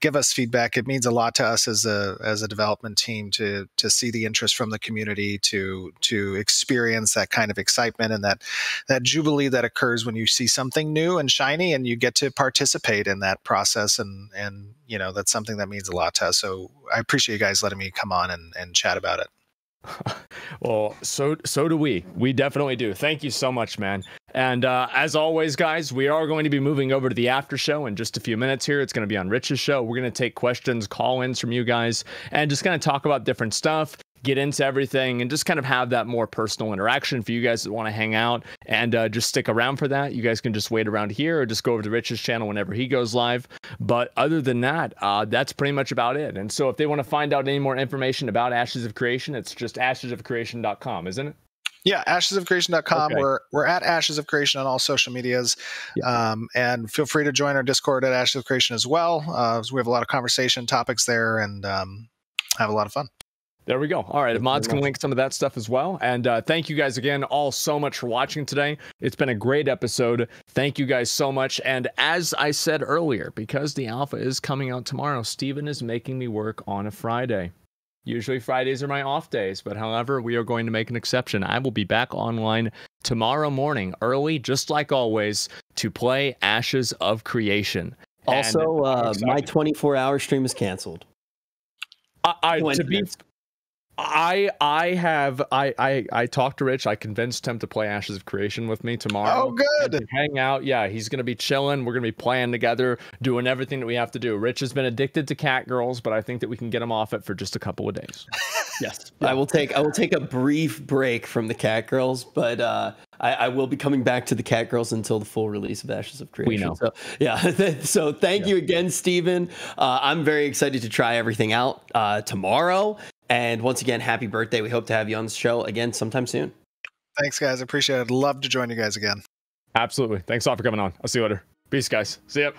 give us feedback. It means a lot to us as a development team to see the interest from the community, to experience that kind of excitement and that jubilee that occurs when you see something new and shiny and you get to participate in that process. And that's something that means a lot to us. So I appreciate you guys letting me come on and chat about it. Well, so do we. We definitely do. Thank you so much, man. And as always, guys, we are going to be moving over to the after show in just a few minutes here. It's going to be on Rich's show. We're going to take questions, call-ins from you guys, and just kind of talk about different stuff, get into everything, and just kind of have that more personal interaction for you guys that want to hang out and just stick around for that. You guys can just wait around here or just go over to Rich's channel whenever he goes live. But other than that, that's pretty much about it. And so if they want to find out any more information about Ashes of Creation, it's just ashesofcreation.com, isn't it? Yeah, ashesofcreation.com. Okay. We're at Ashes of Creation on all social medias. Yeah. And feel free to join our Discord at Ashes of Creation as well. We have a lot of conversation topics there and have a lot of fun. There we go. All right. Mod's going to link some of that stuff as well. And thank you guys again all so much for watching today. It's been a great episode. Thank you guys so much. And as I said earlier, because the alpha is coming out tomorrow, Steven is making me work on a Friday. Usually Fridays are my off days, but however, we are going to make an exception. I will be back online tomorrow morning early, just like always, to play Ashes of Creation. Also, my 24-hour stream is canceled. I talked to Rich. I convinced him to play Ashes of Creation with me tomorrow. Oh, good. Hang out. Yeah, he's going to be chilling. We're going to be playing together, doing everything that we have to do. Rich has been addicted to cat girls, but I think that we can get him off it for just a couple of days. Yes. Yeah. I will take a brief break from the cat girls, but I will be coming back to the cat girls until the full release of Ashes of Creation. We know. So, yeah. So thank you again, Steven. I'm very excited to try everything out tomorrow. And once again, happy birthday. We hope to have you on the show again sometime soon. Thanks, guys. I appreciate it. I'd love to join you guys again. Absolutely. Thanks a lot for coming on. I'll see you later. Peace, guys. See ya.